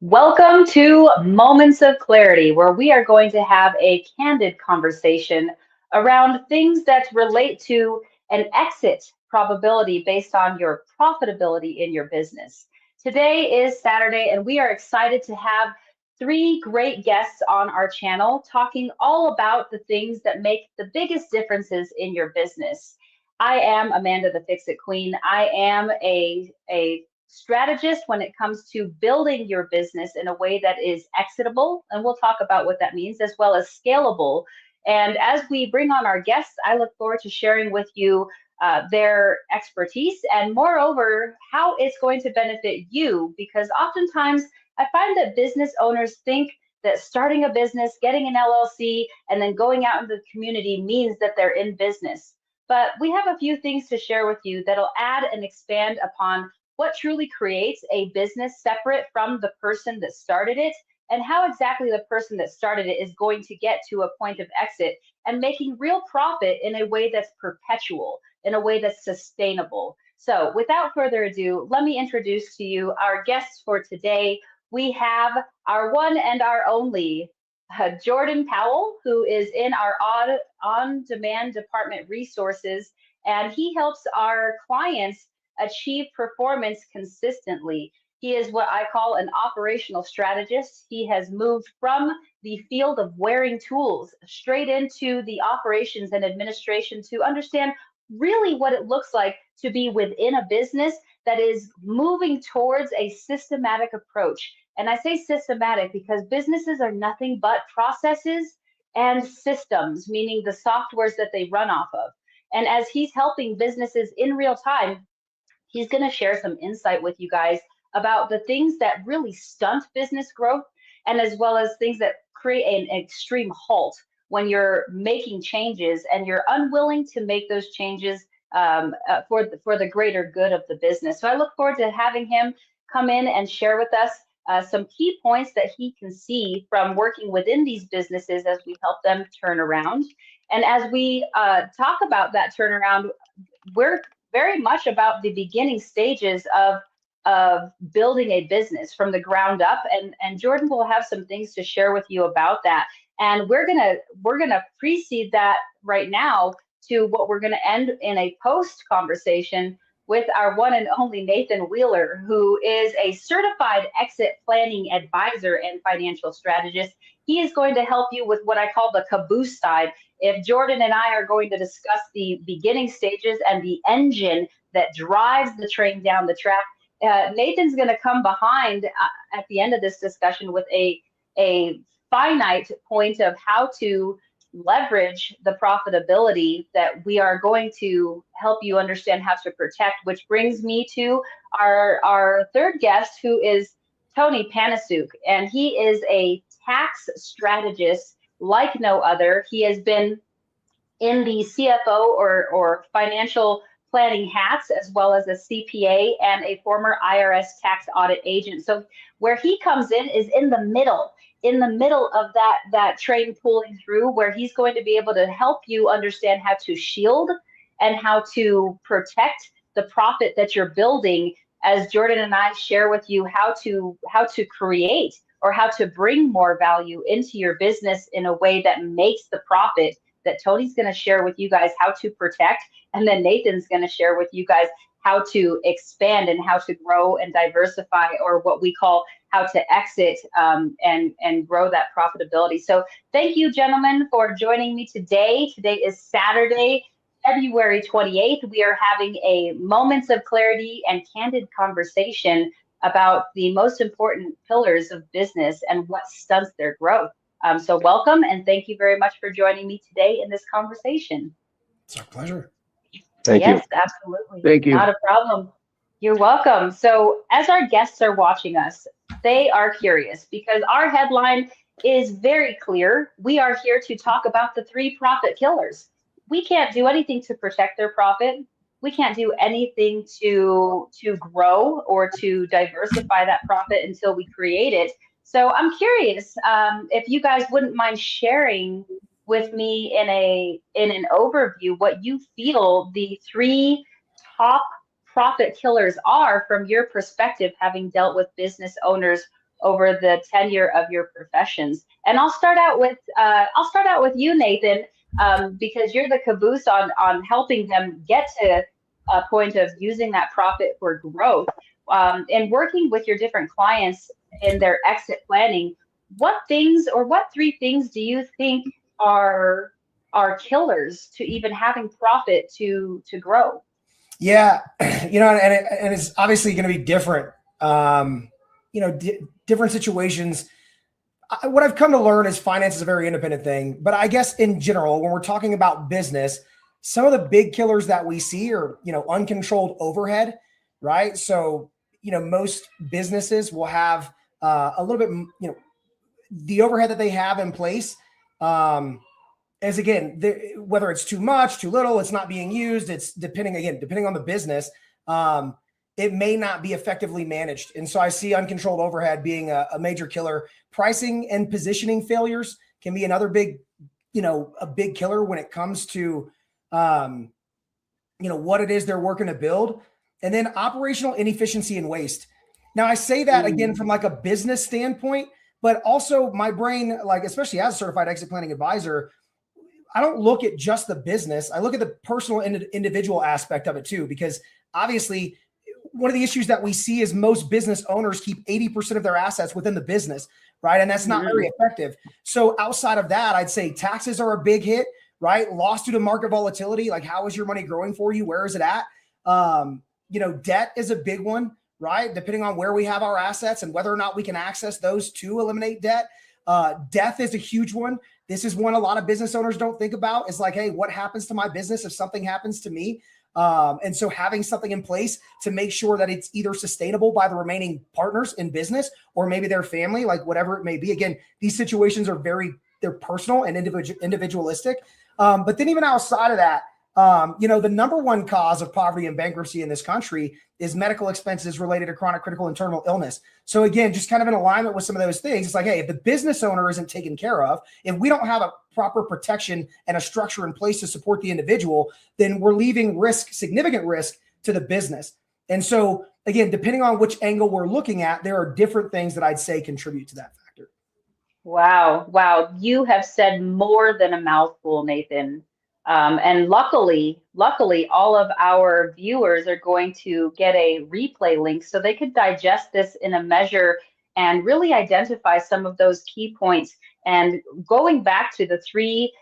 Welcome to Moments of Clarity, where we are going to have a candid conversation around things that relate to an exit probability based on your profitability in your business. Today is Saturday, and we are excited to have three great guests on our channel talking all about the things that make the biggest differences in your business. I am Amanda the Fix It Queen. I am a strategist when it comes to building your business in a way that is exitable. And we'll talk about what that means, as well as scalable. And as we bring on our guests, I look forward to sharing with you their expertise and, moreover, how it's going to benefit you. Because oftentimes I find that business owners think that starting a business, getting an LLC, and then going out into the community means that they're in business. But we have a few things to share with you that'll add and expand upon what truly creates a business separate from the person that started it, and how exactly the person that started it is going to get to a point of exit and making real profit in a way that's perpetual, in a way that's sustainable. So without further ado, let me introduce to you our guests for today. We have our one and our only Jordan Powell, who is in our on-demand department resources, and he helps our clients achieve performance consistently. He is what I call an operational strategist. He has moved from the field of wearing tools straight into the operations and administration to understand really what it looks like to be within a business that is moving towards a systematic approach. And I say systematic because businesses are nothing but processes and systems, meaning the softwares that they run off of. And as he's helping businesses in real time, he's going to share some insight with you guys about the things that really stunt business growth, and as well as things that create an extreme halt when you're making changes and you're unwilling to make those changes for the greater good of the business. So I look forward to having him come in and share with us some key points that he can see from working within these businesses as we help them turn around. And as we talk about that turnaround, we're very much about the beginning stages of building a business from the ground up, and Jordan will have some things to share with you about that. And we're gonna precede that right now to what we're gonna end in a post conversation with our one and only Nathan Wheeler, who is a certified exit planning advisor and financial strategist. He is going to help you with what I call the caboose side. If Jordan and I are going to discuss the beginning stages and the engine that drives the train down the track, Nathan's going to come behind at the end of this discussion with a finite point of how to leverage the profitability that we are going to help you understand how to protect, which brings me to our third guest, who is Tony Panasuk, and he is a tax strategist like no other. He has been in the CFO or financial planning hats, as well as a CPA and a former IRS tax audit agent. So where he comes in is in the middle of that train pulling through, where he's going to be able to help you understand how to shield and how to protect the profit that you're building, as Jordan and I share with you how to create or how to bring more value into your business in a way that makes the profit that Tony's going to share with you guys how to protect, and then Nathan's going to share with you guys how to expand and how to grow and diversify, or what we call how to exit and grow that profitability. So thank you, gentlemen, for joining me today. Today is Saturday, February 28th. We are having a Moments of Clarity and Candid conversation about the most important pillars of business and what stunts their growth. So welcome, and thank you very much for joining me today in this conversation. It's our pleasure. Thank you. Yes, absolutely. Thank you. Not a problem. You're welcome. So as our guests are watching us, they are curious because our headline is very clear. We are here to talk about the three profit killers. We can't do anything to protect their profit. We can't do anything to grow or to diversify that profit until we create it. So I'm curious if you guys wouldn't mind sharing with me in an overview what you feel the three top profit killers are from your perspective, having dealt with business owners over the tenure of your professions. And I'll start out with you, Nathan, because you're the caboose on helping them get to a point of using that profit for growth. And working with your different clients in their exit planning, what things or what three things do you think are are killers to even having profit to grow? Yeah, and it's obviously going to be different. Different situations. What I've come to learn is finance is a very independent thing, but I guess in general, when we're talking about business, some of the big killers that we see are, uncontrolled overhead, right? So, most businesses will have a little bit, the overhead that they have in place. As again, whether it's too much, too little, it's not being used. It's depending on the business. It may not be effectively managed. And so I see uncontrolled overhead being a major killer. Pricing and positioning failures can be another big, a big killer when it comes to, what it is they're working to build. And then operational inefficiency and waste. Now I say that again Mm, from like a business standpoint, but also my brain, like especially as a certified exit planning advisor, I don't look at just the business. I look at the personal individual aspect of it too, because obviously one of the issues that we see is most business owners keep 80% of their assets within the business, right? And that's not very mm, effective. So outside of that, I'd say taxes are a big hit, right? Loss due to market volatility. Like, how is your money growing for you? Where is it at? Debt is a big one, right? Depending on where we have our assets and whether or not we can access those to eliminate debt. Death is a huge one. This is one a lot of business owners don't think about. It's like, hey, what happens to my business if something happens to me? And so having something in place to make sure that it's either sustainable by the remaining partners in business or maybe their family, like whatever it may be. Again, these situations are they're personal and individualistic. But then even outside of that, the number one cause of poverty and bankruptcy in this country is medical expenses related to chronic, critical, and terminal illness. So again, just kind of in alignment with some of those things, it's like, hey, if the business owner isn't taken care of, if we don't have a proper protection and a structure in place to support the individual, then we're leaving significant risk to the business. And so again, depending on which angle we're looking at, there are different things that I'd say contribute to that factor. wow, wow. You have said more than a mouthful, Nathan. And luckily, all of our viewers are going to get a replay link so they could digest this in a measure and really identify some of those key points. And going back to the three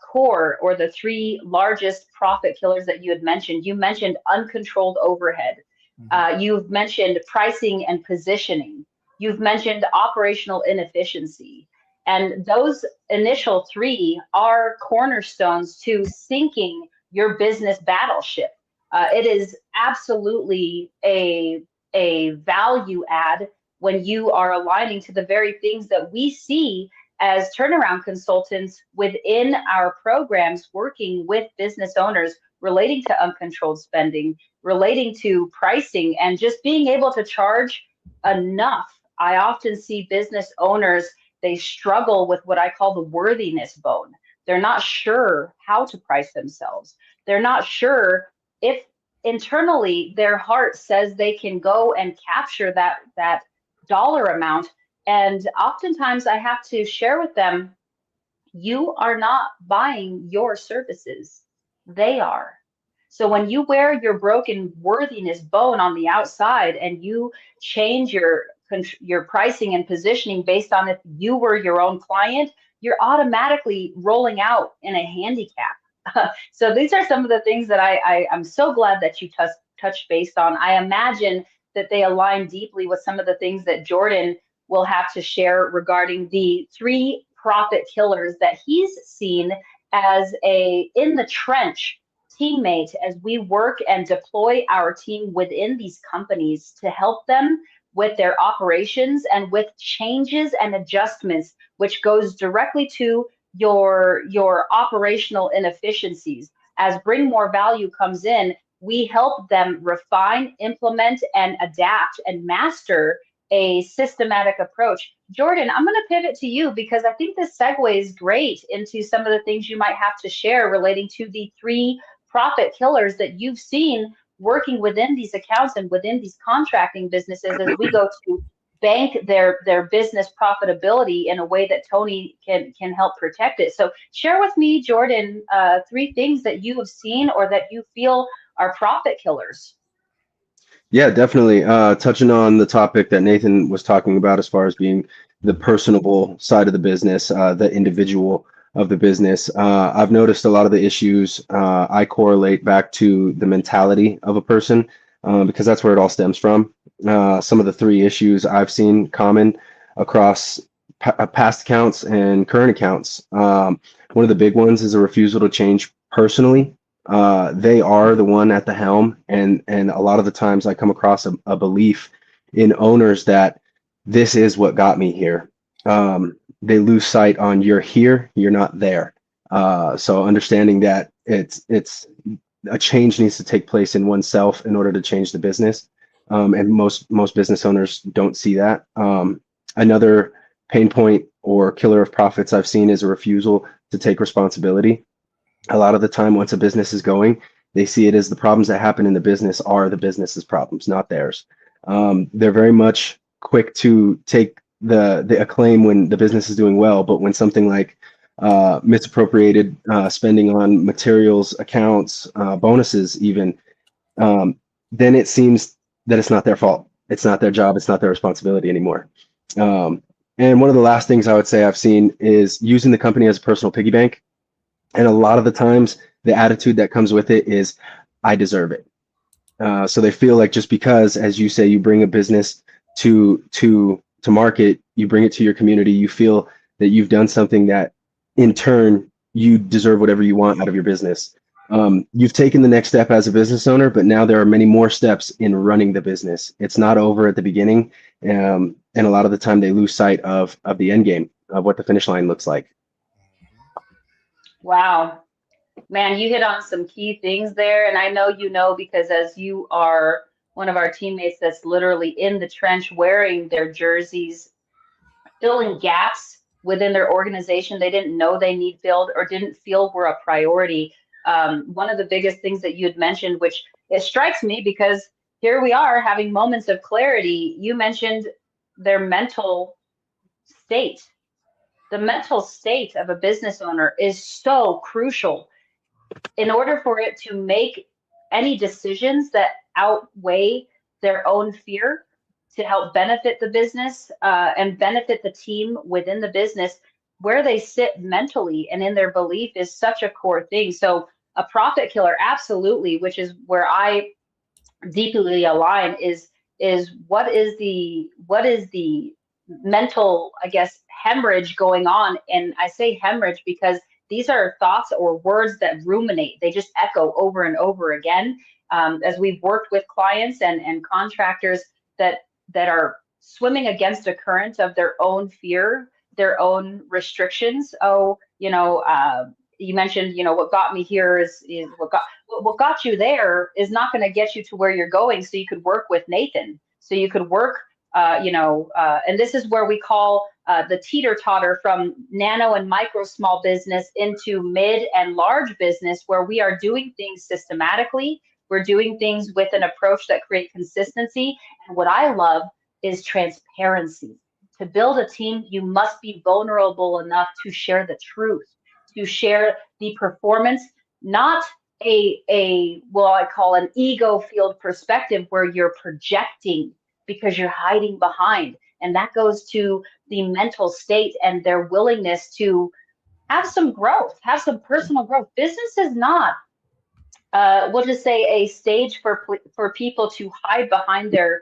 core or the three largest profit killers that you mentioned uncontrolled overhead. Mhm. You've mentioned pricing and positioning. You've mentioned operational inefficiency. And those initial three are cornerstones to sinking your business battleship. It is absolutely a value add when you are aligning to the very things that we see as turnaround consultants within our programs, working with business owners relating to uncontrolled spending, relating to pricing, and just being able to charge enough. I often see business owners, they struggle with what I call the worthiness bone. They're not sure how to price themselves. They're not sure if internally their heart says they can go and capture that dollar amount. And oftentimes I have to share with them, you are not buying your services, they are. So when you wear your broken worthiness bone on the outside and you change your pricing and positioning based on if you were your own client, you're automatically rolling out in a handicap. So these are some of the things that I'm so glad that you touched based on. I imagine that they align deeply with some of the things that Jordan will have to share regarding the three profit killers that he's seen as a in the trench teammate as we work and deploy our team within these companies to help them with their operations and with changes and adjustments, which goes directly to your operational inefficiencies. As bring more value comes in, we help them refine, implement, and adapt and master a systematic approach. Jordan, I'm going to pivot to you because I think this segues great into some of the things you might have to share relating to the three profit killers that you've seen working within these accounts and within these contracting businesses as we go to bank their business profitability in a way that Tony can help protect it. So share with me, Jordan, 3 things that you have seen or that you feel are profit killers. Yeah, definitely. Touching on the topic that Nathan was talking about as far as being the personable side of the business, the individual of the business. I've noticed a lot of the issues I correlate back to the mentality of a person because that's where it all stems from. Some of the 3 issues I've seen common across past accounts and current accounts. One of the big ones is a refusal to change personally. They are the one at the helm, and a lot of the times I come across a belief in owners that this is what got me here. They lose sight on you're here, you're not there. So understanding that it's a change needs to take place in oneself in order to change the business, and most business owners don't see that. Another pain point or killer of profits I've seen is a refusal to take responsibility. A lot of the time, once a business is going, they see it as the problems that happen in the business are the business's problems, not theirs. They're very much quick to take the acclaim when the business is doing well, but when something like misappropriated spending on materials, accounts, bonuses, even, then it seems that it's not their fault. It's not their job. It's not their responsibility anymore. And one of the last things I would say I've seen is using the company as a personal piggy bank. And a lot of the times, the attitude that comes with it is, I deserve it. So they feel like just because, as you say, you bring a business to market, you bring it to your community, you feel that you've done something that, in turn, you deserve whatever you want out of your business. You've taken the next step as a business owner, but now there are many more steps in running the business. It's not over at the beginning, and a lot of the time they lose sight of the end game, of what the finish line looks like. Wow. Man, you hit on some key things there. And I know you know because as you are one of our teammates that's literally in the trench wearing their jerseys, filling gaps within their organization they didn't know they need filled or didn't feel were a priority. One of the biggest things that you had mentioned, which it strikes me because here we are having moments of clarity. You mentioned their mental state. The mental state of a business owner is so crucial in order for it to make any decisions that outweigh their own fear to help benefit the business and benefit the team within the business. Where they sit mentally and in their belief is such a core thing. So a profit killer, absolutely, which is where I deeply align, is what is the mental, I guess, hemorrhage going on. And I say hemorrhage because these are thoughts or words that ruminate. They just echo over and over again. As we've worked with clients and contractors that are swimming against a current of their own fear, their own restrictions. Oh, you mentioned, what got me here is what got you there is not going to get you to where you're going. So you could work with Nathan. So you could work, and this is where we call the teeter totter from nano and micro small business into mid and large business, where we are doing things systematically. We're doing things with an approach that create consistency. And what I love is transparency. To build a team, you must be vulnerable enough to share the truth, to share the performance, not well, I call an ego field perspective where you're projecting because you're hiding behind. And that goes to the mental state and their willingness to have some growth, have some personal growth. Business is not, we'll just say, a stage for people to hide behind their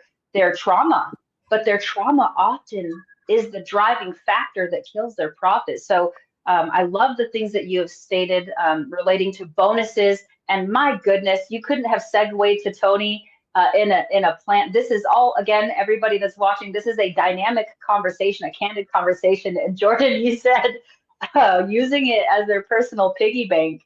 trauma, but their trauma often is the driving factor that kills their profit. So I love the things that you have stated relating to bonuses. And my goodness, you couldn't have segued to Tony in a plant. This is all, again, everybody that's watching, this is a dynamic conversation, a candid conversation. And Jordan, you said using it as their personal piggy bank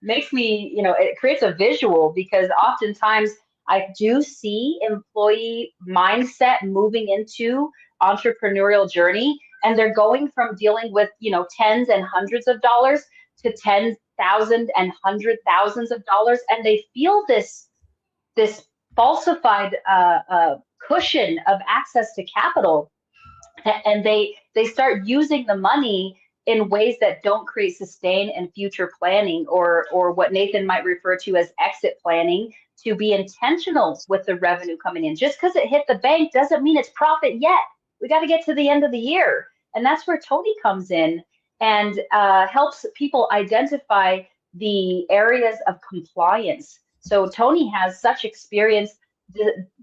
makes me, it creates a visual, because oftentimes I do see employee mindset moving into entrepreneurial journey, and they're going from dealing with, tens and hundreds of dollars to 10,000 and hundred thousands of dollars. And they feel this falsified cushion of access to capital, and they start using the money in ways that don't create sustain and future planning, or what Nathan might refer to as exit planning, to be intentional with the revenue coming in. Just because it hit the bank doesn't mean it's profit yet. We got to get to the end of the year. And that's where Tony comes in and helps people identify the areas of compliance. So Tony has such experience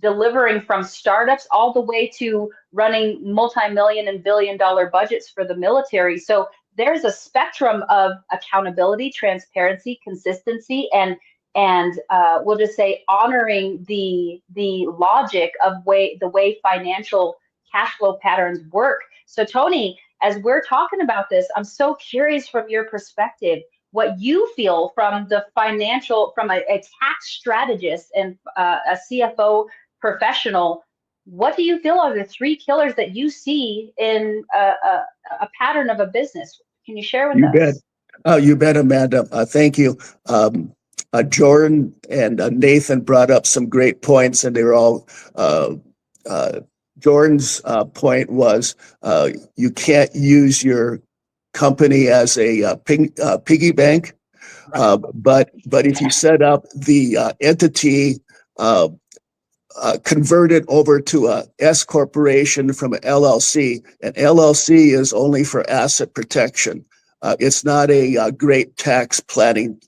delivering from startups all the way to running multi-million and billion-dollar budgets for the military. So there's a spectrum of accountability, transparency, consistency, and we'll just say honoring the logic of the way financial cash flow patterns work. So Tony, as we're talking about this, I'm so curious from your perspective, what you feel from the financial, from a tax strategist and a CFO professional. What do you feel are the three killers that you see in a pattern of a business? Can you share with You us? bet. You bet, Amanda. Thank you. Jordan and Nathan brought up some great points, and they were all. Jordan's point was you can't use your company as a piggy bank, but if you set up the entity, convert it over to a S corporation from an LLC. An LLC is only for asset protection. It's not a great tax planning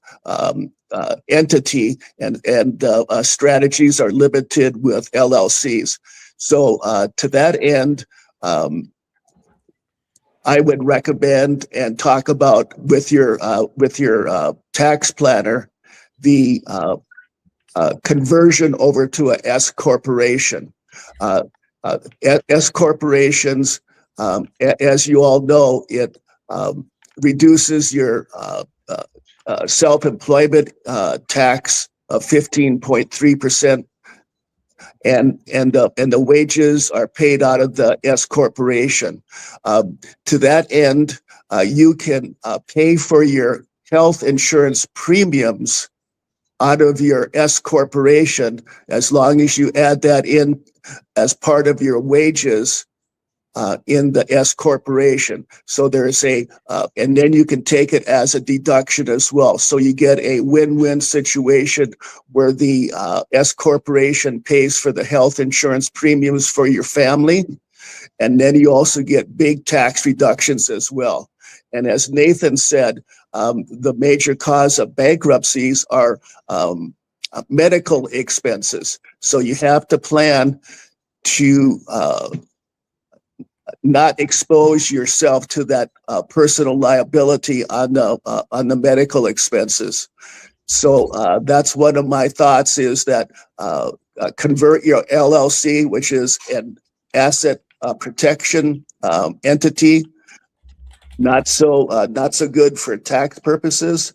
entity, and strategies are limited with LLCs. So to that end, I would recommend and talk about with your tax planner the conversion over to a S corporation. S corporations, as you all know, it reduces your self-employment tax of 15.3%. And the wages are paid out of the S corporation. To that end, you can pay for your health insurance premiums out of your S corporation as long as you add that in as part of your wages in the S corporation. So there's and then you can take it as a deduction as well. So you get a win-win situation where the S corporation pays for the health insurance premiums for your family, and then you also get big tax reductions as well. And as Nathan said, the major cause of bankruptcies are medical expenses. So you have to plan to not expose yourself to that personal liability on the medical expenses. So that's one of my thoughts, is that convert your LLC, which is an asset protection entity, not so good for tax purposes,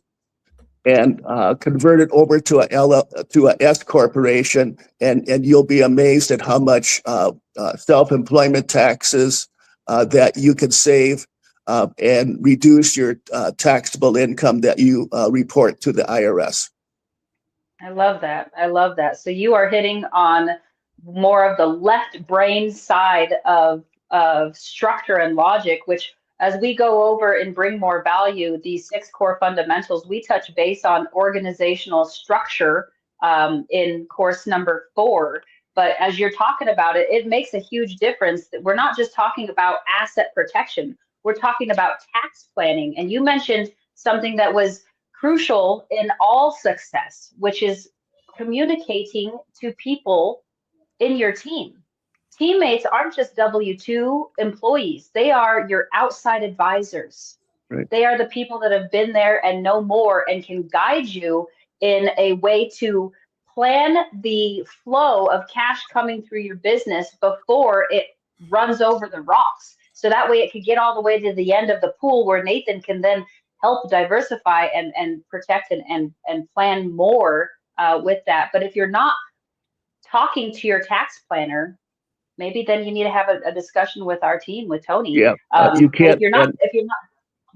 and convert it over to a S corporation, and you'll be amazed at how much self-employment taxes that you can save and reduce your taxable income that you report to the IRS. I love that. I love that. So you are hitting on more of the left brain side of structure and logic, which, as we go over and bring more value, these 6 core fundamentals, we touch base on organizational structure in course number 4. But as you're talking about it, it makes a huge difference that we're not just talking about asset protection. We're talking about tax planning. And you mentioned something that was crucial in all success, which is communicating to people in your team. Teammates aren't just W-2 employees. They are your outside advisors. Right. They are the people that have been there and know more and can guide you in a way to plan the flow of cash coming through your business before it runs over the rocks. So that way it could get all the way to the end of the pool, where Nathan can then help diversify and protect and plan more with that. But if you're not talking to your tax planner, maybe then you need to have a discussion with our team, with Tony. Yeah, you can't. If you're not,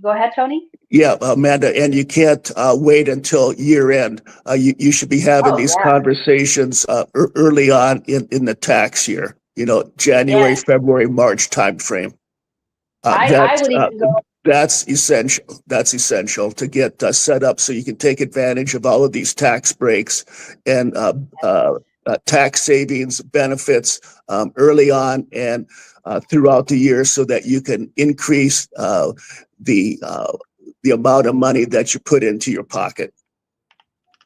Go ahead, Tony. Yeah, Amanda, and you can't wait until year end. You should be having Oh, these yeah. conversations early on in the tax year, January, Yes. February, March timeframe. I would even go. That's essential. That's essential to get set up so you can take advantage of all of these tax breaks and tax savings benefits early on and throughout the year, so that you can increase the amount of money that you put into your pocket.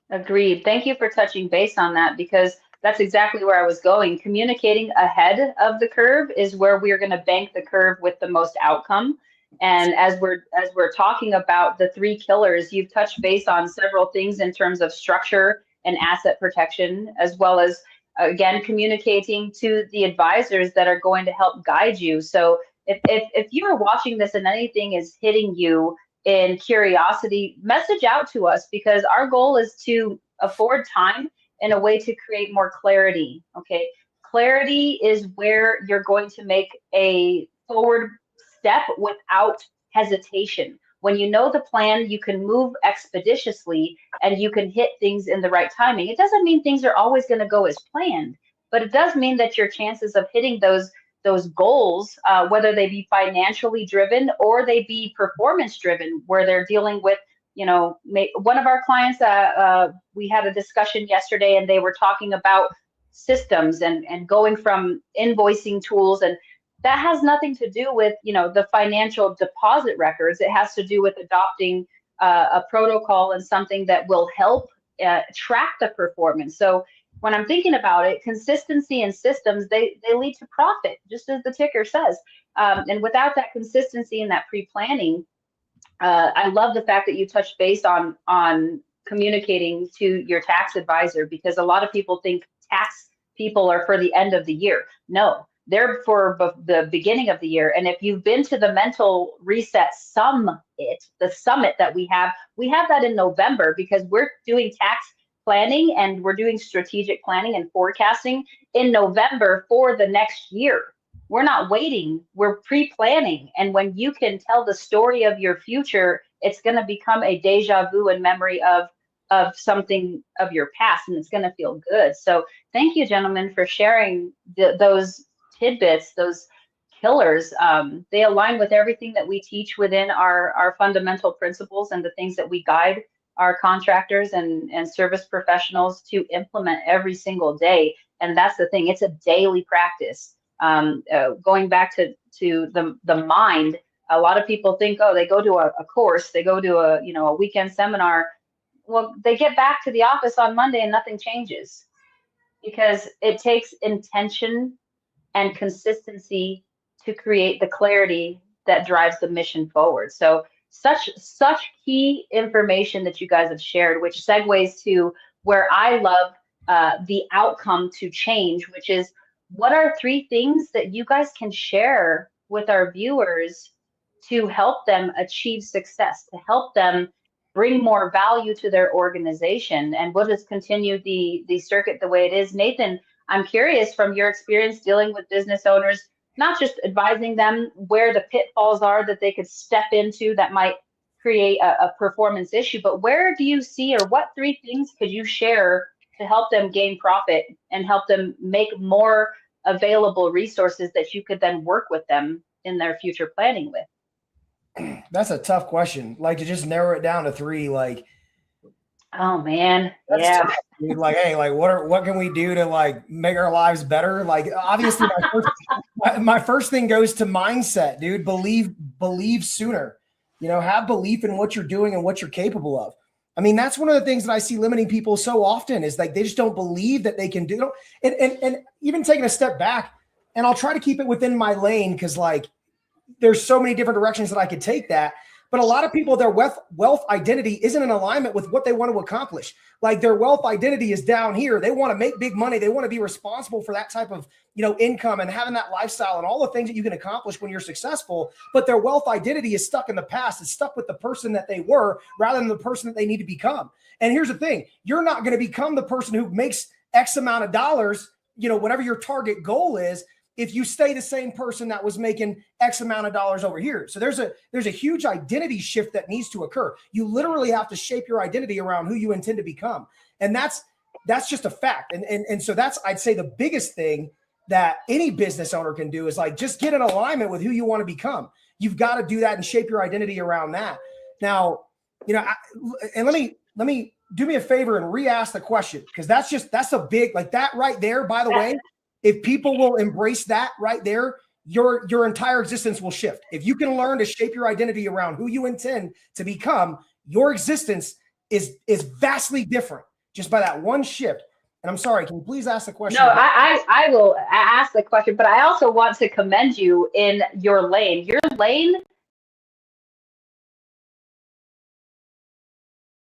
Agreed. Thank you for touching base on that, because that's exactly where I was going. Communicating ahead of the curve is where we're going to bank the curve with the most outcome. And as we're talking about the three killers, you've touched base on several things in terms of structure and asset protection, as well as again communicating to the advisors that are going to help guide you. So if you're watching this and anything is hitting you in curiosity, message out to us, because our goal is to afford time in a way to create more clarity. Okay. Clarity is where you're going to make a forward step without hesitation. When you know the plan, you can move expeditiously and you can hit things in the right timing. It doesn't mean things are always going to go as planned, but it does mean that your chances of hitting those goals, whether they be financially driven or they be performance driven, where they're dealing with, one of our clients, we had a discussion yesterday and they were talking about systems and going from invoicing tools. And that has nothing to do with, the financial deposit records. It has to do with adopting a protocol and something that will help track the performance. So when I'm thinking about it, consistency and systems, they lead to profit, just as the ticker says. And without that consistency and that pre-planning, I love the fact that you touched base on communicating to your tax advisor, because a lot of people think tax people are for the end of the year. No, they're for the beginning of the year. And if you've been to the mental reset summit, the summit that we have that in November, because we're doing tax planning and we're doing strategic planning and forecasting in November for the next year. We're not waiting, we're pre-planning. And when you can tell the story of your future, it's going to become a deja vu and memory of something of your past, and it's going to feel good. So thank you, gentlemen, for sharing those tidbits, those killers. They align with everything that we teach within our fundamental principles and the things that we guide our contractors and service professionals to implement every single day. And that's the thing, it's a daily practice. Going back to the mind, a lot of people think, oh, they go to a course, they go to a weekend seminar. Well, they get back to the office on Monday and nothing changes, because it takes intention and consistency to create the clarity that drives the mission forward. So such key information that you guys have shared, which segues to where I love the outcome to change, which is, what are three things that you guys can share with our viewers to help them achieve success, to help them bring more value to their organization? And we'll just continue the circuit the way it is. Nathan, I'm curious, from your experience dealing with business owners, not just advising them where the pitfalls are that they could step into that might create a performance issue, but where do you see, or what three things could you share to help them gain profit and help them make more available resources that you could then work with them in their future planning with? That's a tough question. Like, to just narrow it down to three, like, oh man, that's yeah. tough, dude. Like, hey, like, what can we do to like make our lives better? Like, obviously, my first thing goes to mindset, dude. Believe sooner. Have belief in what you're doing and what you're capable of. I mean, that's one of the things that I see limiting people so often, is like they just don't believe that they can do it. And even taking a step back, and I'll try to keep it within my lane, because like there's so many different directions that I could take that. But a lot of people, their wealth identity isn't in alignment with what they want to accomplish. Like, their wealth identity is down here. They want to make big money. They want to be responsible for that type of, income and having that lifestyle and all the things that you can accomplish when you're successful. But their wealth identity is stuck in the past. It's stuck with the person that they were rather than the person that they need to become. And here's the thing. You're not going to become the person who makes X amount of dollars, whatever your target goal is, if you stay the same person that was making X amount of dollars over here. So there's a huge identity shift that needs to occur. You literally have to shape your identity around who you intend to become. And that's just a fact. And so that's, I'd say, the biggest thing that any business owner can do is like, just get in alignment with who you want to become. You've got to do that and shape your identity around that. Now, and let me do me a favor and re-ask the question, because that's a big, like that right there, by the way, if people will embrace that right there, your entire existence will shift. If you can learn to shape your identity around who you intend to become, your existence is vastly different just by that one shift. And I'm sorry, can you please ask the question? No, I will ask the question, but I also want to commend you in your lane. Your lane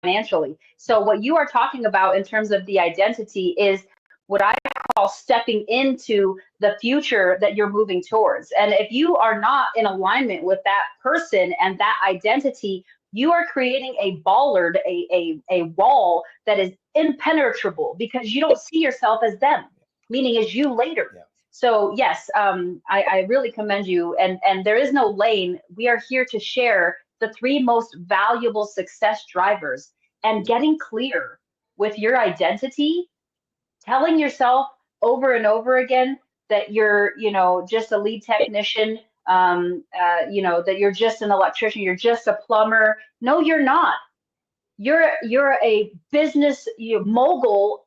financially. So what you are talking about in terms of the identity is what I call stepping into the future that you're moving towards. And if you are not in alignment with that person and that identity, you are creating a bollard, a wall that is impenetrable because you don't see yourself as them, meaning as you later. Yeah. So yes, I really commend you. And there is no lane. We are here to share the 3 most valuable success drivers, and getting clear with your identity, telling yourself over and over again that you're, just a lead technician, that you're just an electrician, you're just a plumber. No, you're not. You're a business mogul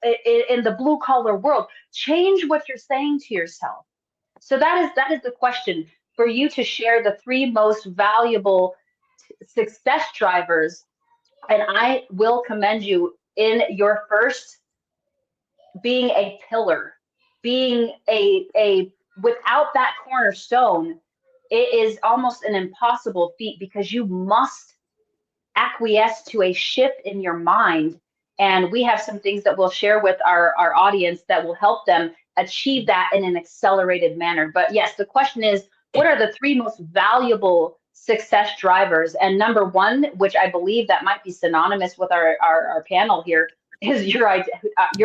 in the blue collar world. Change what you're saying to yourself. So that is the question for you to share the 3 most valuable success drivers. And I will commend you in your first, being a pillar, being a without that cornerstone, it is almost an impossible feat, because you must acquiesce to a shift in your mind. And we have some things that we'll share with our audience that will help them achieve that in an accelerated manner. But yes, the question is, what are the 3 most valuable success drivers? And number 1, which I believe that might be synonymous with our panel here, is your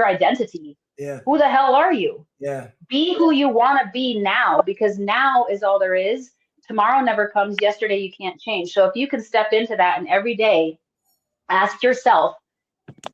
identity. Yeah. Who the hell are you? Yeah. Be who you want to be now, because now is all there is. Tomorrow never comes. Yesterday you can't change. So if you can step into that and every day ask yourself,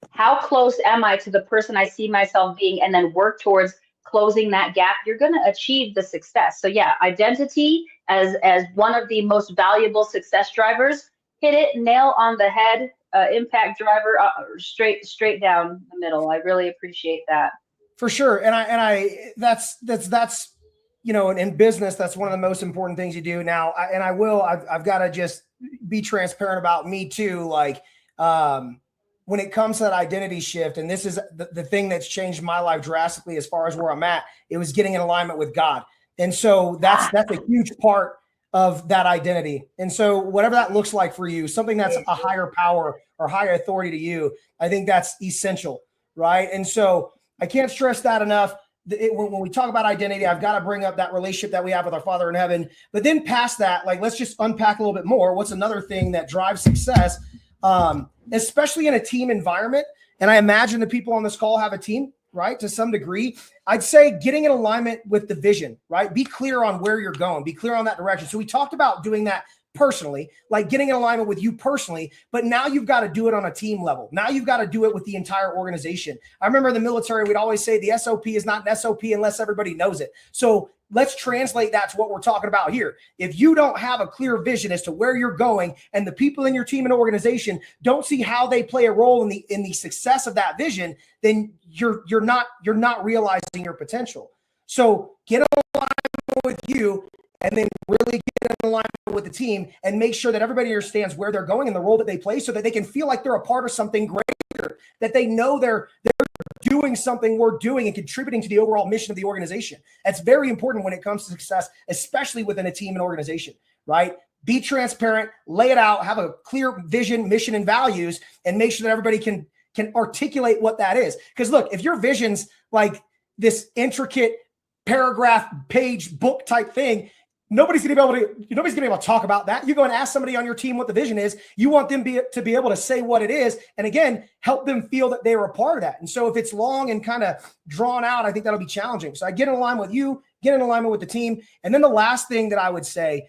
how close am I to the person I see myself being, and then work towards closing that gap, you're going to achieve the success. So yeah, identity as one of the most valuable success drivers. Hit it, nail on the head, impact driver, straight down the middle. I really appreciate that. For sure. And I that's in business, that's one of the most important things you do. Now, I've got to just be transparent about me too. Like, when it comes to that identity shift, and this is the thing that's changed my life drastically as far as where I'm at, it was getting in alignment with God. And so that's a huge part of that identity. And so whatever that looks like for you, something that's a higher power or higher authority to you, I think that's essential, right? And so I can't stress that enough. When we talk about identity, I've got to bring up that relationship that we have with our Father in heaven. But then past that, like, let's just unpack a little bit more. What's another thing that drives success, especially in a team environment? And I imagine the people on this call have a team, right? To some degree, I'd say getting in alignment with the vision, right? Be clear on where you're going, be clear on that direction. So we talked about doing that personally, like getting in alignment with you personally, but now you've got to do it on a team level. Now you've got to do it with the entire organization. I remember in the military, we'd always say the SOP is not an SOP unless everybody knows it. So let's translate that to what we're talking about here. If you don't have a clear vision as to where you're going, and the people in your team and organization don't see how they play a role in the success of that vision, then you're not realizing your potential. So get in alignment with you, and then really get in alignment with the team and make sure that everybody understands where they're going and the role that they play, so that they can feel like they're a part of something greater, that they know they're doing something worth doing and contributing to the overall mission of the organization. That's very important when it comes to success, especially within a team and organization, right? Be transparent, lay it out, have a clear vision, mission, and values, and make sure that everybody can articulate what that is. Because look, if your vision's like this intricate paragraph, page, book type thing, nobody's going to be able to talk about that. You go and ask somebody on your team what the vision is. You want them to be able to say what it is. And again, help them feel that they were a part of that. And so if it's long and kind of drawn out, I think that'll be challenging. So I get in line with you, get in alignment with the team. And then the last thing that I would say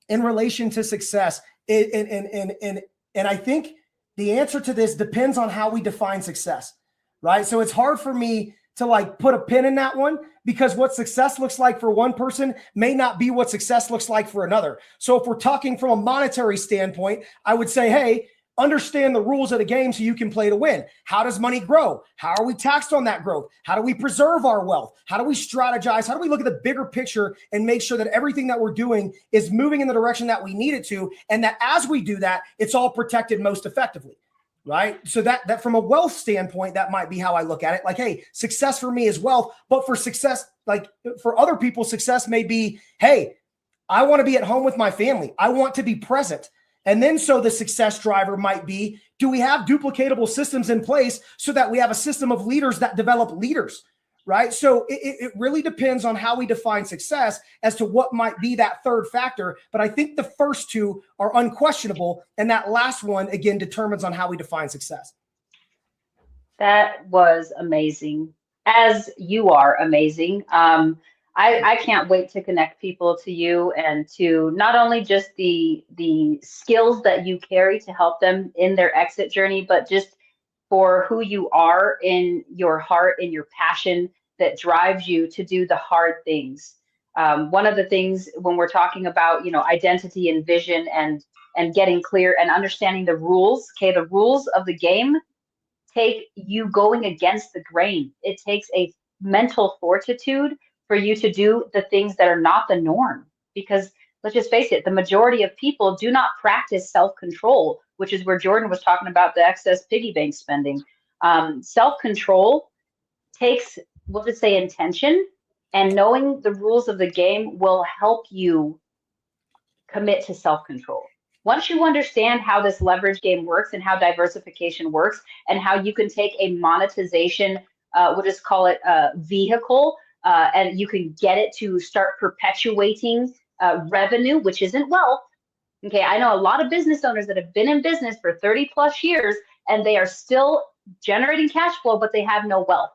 in relation to success, and I think the answer to this depends on how we define success, right? So it's hard for me to like put a pin in that one, because what success looks like for one person may not be what success looks like for another. So if we're talking from a monetary standpoint, I would say, hey, understand the rules of the game so you can play to win. How does money grow? How are we taxed on that growth? How do we preserve our wealth? How do we strategize? How do we look at the bigger picture and make sure that everything that we're doing is moving in the direction that we need it to, and that as we do that, it's all protected most effectively, right? So that from a wealth standpoint, that might be how I look at it. Like, hey, success for me is wealth, but for success, like for other people, success may be, hey, I want to be at home with my family. I want to be present. And then so the success driver might be, do we have duplicatable systems in place so that we have a system of leaders that develop leaders, right? So it really depends on how we define success as to what might be that third factor. But I think the first two are unquestionable. And that last one, again, determines on how we define success. That was amazing, as you are amazing. I can't wait to connect people to you and to not only just the skills that you carry to help them in their exit journey, but just for who you are in your heart, in your passion that drives you to do the hard things. One of the things when we're talking about, identity and vision and getting clear and understanding the rules, okay, the rules of the game take you going against the grain. It takes a mental fortitude for you to do the things that are not the norm. Because let's just face it, the majority of people do not practice self-control, which is where Jordan was talking about the excess piggy bank spending. Self-control takes, we'll just say, intention, and knowing the rules of the game will help you commit to self-control. Once you understand how this leverage game works and how diversification works and how you can take a monetization, we'll just call it a vehicle, and you can get it to start perpetuating revenue, which isn't wealth. Okay, I know a lot of business owners that have been in business for 30 plus years and they are still generating cash flow, but they have no wealth.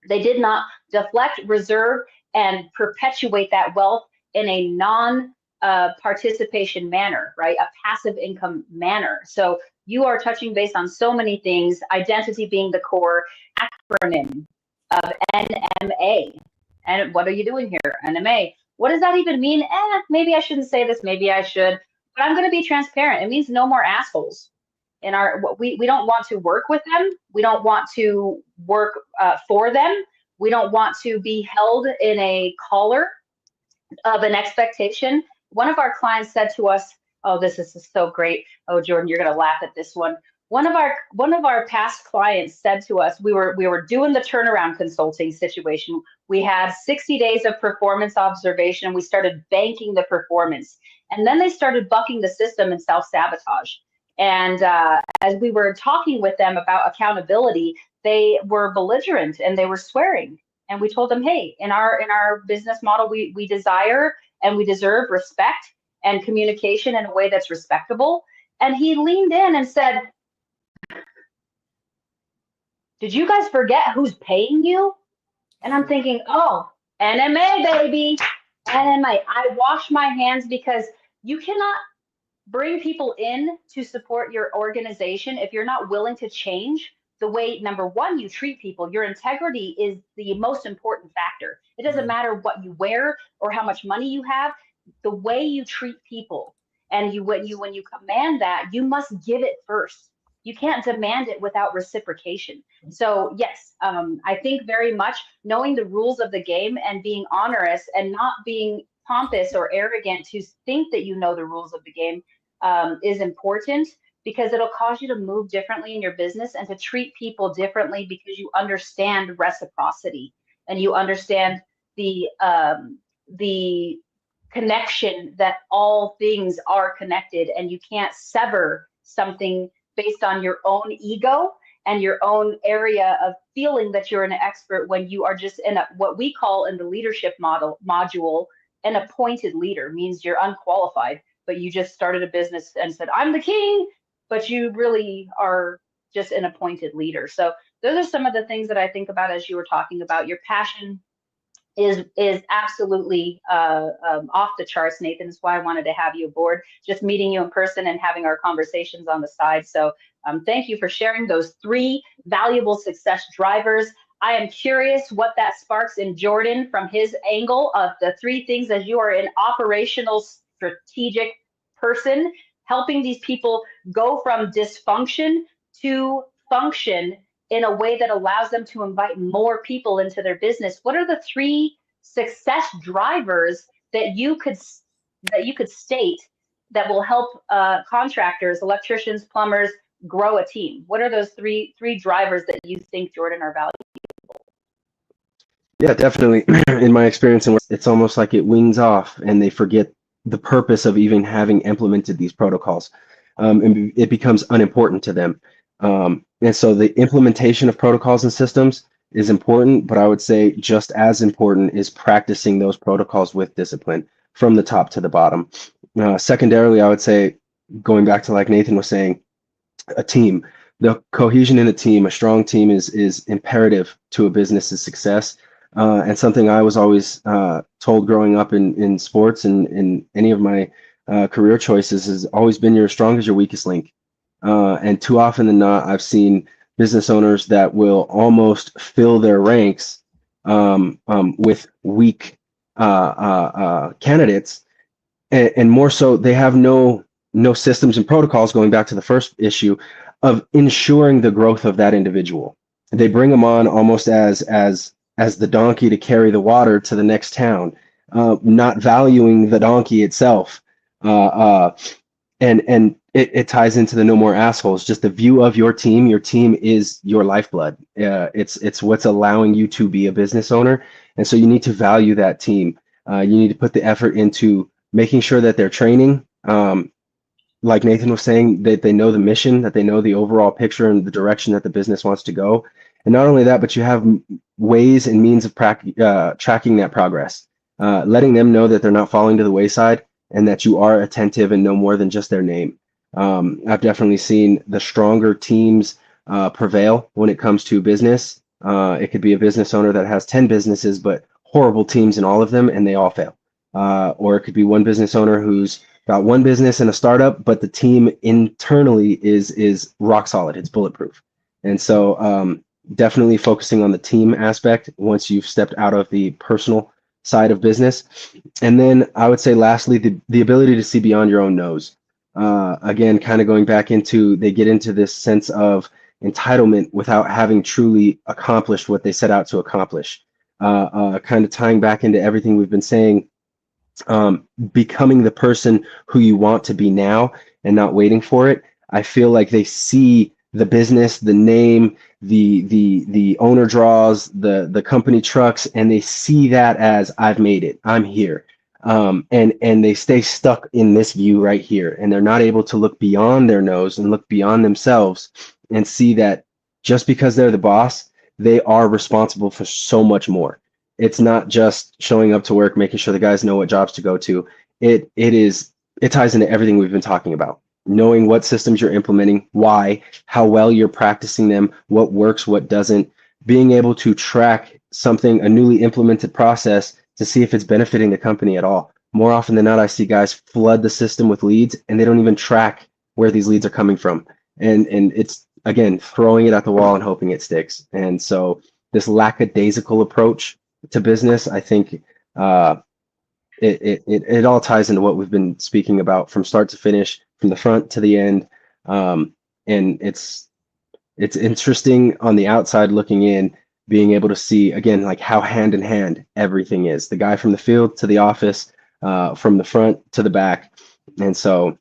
They did not deflect, reserve, and perpetuate that wealth in a non-participation manner, right? A passive income manner. So you are touching base on so many things, identity being the core acronym of NMA. And what are you doing here? NMA. What does that even mean? Maybe I shouldn't say this, maybe I should, but I'm going to be transparent. It means no more assholes. We don't want to work with them. We don't want to work for them. We don't want to be held in a collar of an expectation. One of our clients said to us, oh, this is so great. Oh, Jordan, you're going to laugh at this one. One of our past clients said to us, we were doing the turnaround consulting situation. We had 60 days of performance observation, and we started banking the performance. And then they started bucking the system and self-sabotage. And as we were talking with them about accountability, they were belligerent and they were swearing. And we told them, hey, in our business model, we desire and we deserve respect and communication in a way that's respectable. And he leaned in and said, did you guys forget who's paying you? And I'm thinking, oh, NMA, baby, NMA. I wash my hands, because you cannot bring people in to support your organization if you're not willing to change the way, number one, you treat people. Your integrity is the most important factor. It doesn't matter what you wear or how much money you have. The way you treat people, and when you command that, you must give it first. You can't demand it without reciprocation. So yes, I think very much knowing the rules of the game and being onerous and not being pompous or arrogant to think that you know the rules of the game is important, because it'll cause you to move differently in your business and to treat people differently, because you understand reciprocity and you understand the connection that all things are connected, and you can't sever something based on your own ego and your own area of feeling that you're an expert when you are just in what we call in the leadership module, an appointed leader. Means you're unqualified, but you just started a business and said, I'm the king, but you really are just an appointed leader. So those are some of the things that I think about as you were talking about your passion, is absolutely off the charts, Nathan. That's why I wanted to have you aboard, just meeting you in person and having our conversations on the side. So thank you for sharing those 3 valuable success drivers. I am curious what that sparks in Jordan from his angle of the 3 things, as you are an operational strategic person, helping these people go from dysfunction to function in a way that allows them to invite more people into their business. What are the 3 success drivers that you could state that will help contractors, electricians, plumbers grow a team? What are those three drivers that you think, Jordan, are valuable? Yeah, definitely. In my experience, it's almost like it wings off and they forget the purpose of even having implemented these protocols. And it becomes unimportant to them. And so the implementation of protocols and systems is important, but I would say just as important is practicing those protocols with discipline from the top to the bottom. Secondarily, I would say, going back to like Nathan was saying, a team. The cohesion in a team, a strong team is imperative to a business's success. And something I was always told growing up in sports and in any of my career choices has always been you're as strong as your weakest link. And too often than not, I've seen business owners that will almost fill their ranks with weak candidates, and more so, they have no systems and protocols. Going back to the first issue of ensuring the growth of that individual, they bring them on almost as the donkey to carry the water to the next town, not valuing the donkey itself. And it ties into the no more assholes. Just the view of your team. Your team is your lifeblood. It's what's allowing you to be a business owner, and so you need to value that team. You need to put the effort into making sure that they're training. Like Nathan was saying, that they know the mission, that they know the overall picture and the direction that the business wants to go. And not only that, but you have ways and means of tracking that progress, letting them know that they're not falling to the wayside and that you are attentive and know more than just their name. I've definitely seen the stronger teams prevail when it comes to business. It could be a business owner that has 10 businesses, but horrible teams in all of them, and they all fail. Or it could be one business owner who's got one business and a startup, but the team internally is rock solid. It's bulletproof. And so definitely focusing on the team aspect once you've stepped out of the personal side of business. And then I would say lastly, the ability to see beyond your own nose. Again, kind of going back into, they get into this sense of entitlement without having truly accomplished what they set out to accomplish. Kind of tying back into everything we've been saying, becoming the person who you want to be now and not waiting for it. I feel like they see the business, the name, the owner draws, the company trucks, and they see that as I've made it, I'm here. And they stay stuck in this view right here, and they're not able to look beyond their nose and look beyond themselves and see that just because they're the boss, they are responsible for so much more. It's not just showing up to work, making sure the guys know what jobs to go to. It ties into everything we've been talking about. Knowing what systems you're implementing, why, how well you're practicing them, what works, what doesn't, being able to track something, a newly implemented process, to see if it's benefiting the company at all. More often than not, I see guys flood the system with leads and they don't even track where these leads are coming from. And it's, again, throwing it at the wall and hoping it sticks. And so this lackadaisical approach to business, I think it all ties into what we've been speaking about from start to finish, from the front to the end. And it's interesting on the outside looking in, being able to see, again, like how hand in hand everything is. The guy from the field to the office, from the front to the back. And so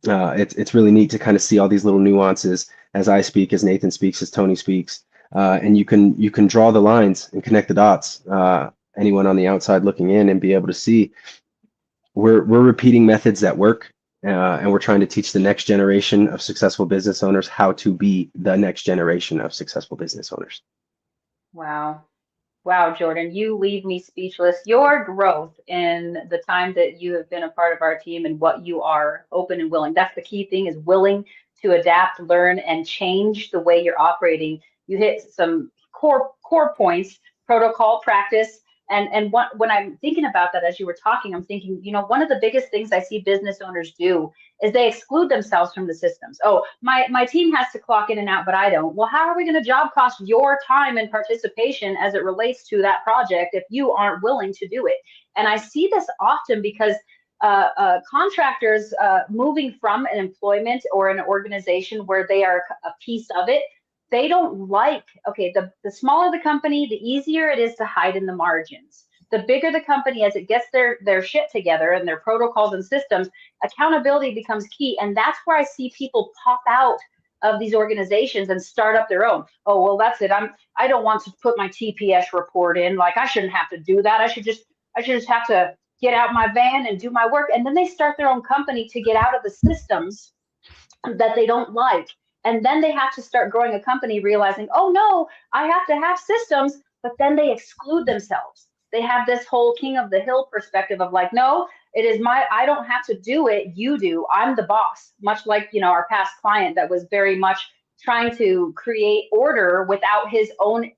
it's really neat to kind of see all these little nuances as I speak, as Nathan speaks, as Tony speaks. And you can draw the lines and connect the dots. Anyone on the outside looking in and be able to see we're repeating methods that work, and we're trying to teach the next generation of successful business owners how to be the next generation of successful business owners. Wow. Wow, Jordan, you leave me speechless. Your growth in the time that you have been a part of our team and what you are open and willing. That's the key thing, is willing to adapt, learn, and change the way you're operating. You hit some core points: protocol, practice, And when I'm thinking about that, as you were talking, I'm thinking, you know, one of the biggest things I see business owners do is they exclude themselves from the systems. Oh, my team has to clock in and out, but I don't. Well, how are we going to job cost your time and participation as it relates to that project if you aren't willing to do it? And I see this often because contractors moving from an employment or an organization where they are a piece of it, they don't like, okay, the smaller the company, the easier it is to hide in the margins. The bigger the company, as it gets their shit together and their protocols and systems, accountability becomes key. And that's where I see people pop out of these organizations and start up their own. Oh, well, that's it. I don't want to put my TPS report in. Like, I shouldn't have to do that. I should just have to get out my van and do my work. And then they start their own company to get out of the systems that they don't like. And then they have to start growing a company realizing, oh no, I have to have systems, but then they exclude themselves. They have this whole king of the hill perspective of like, no, it is I don't have to do it, you do, I'm the boss. Much like, you know, our past client that was very much trying to create order without his own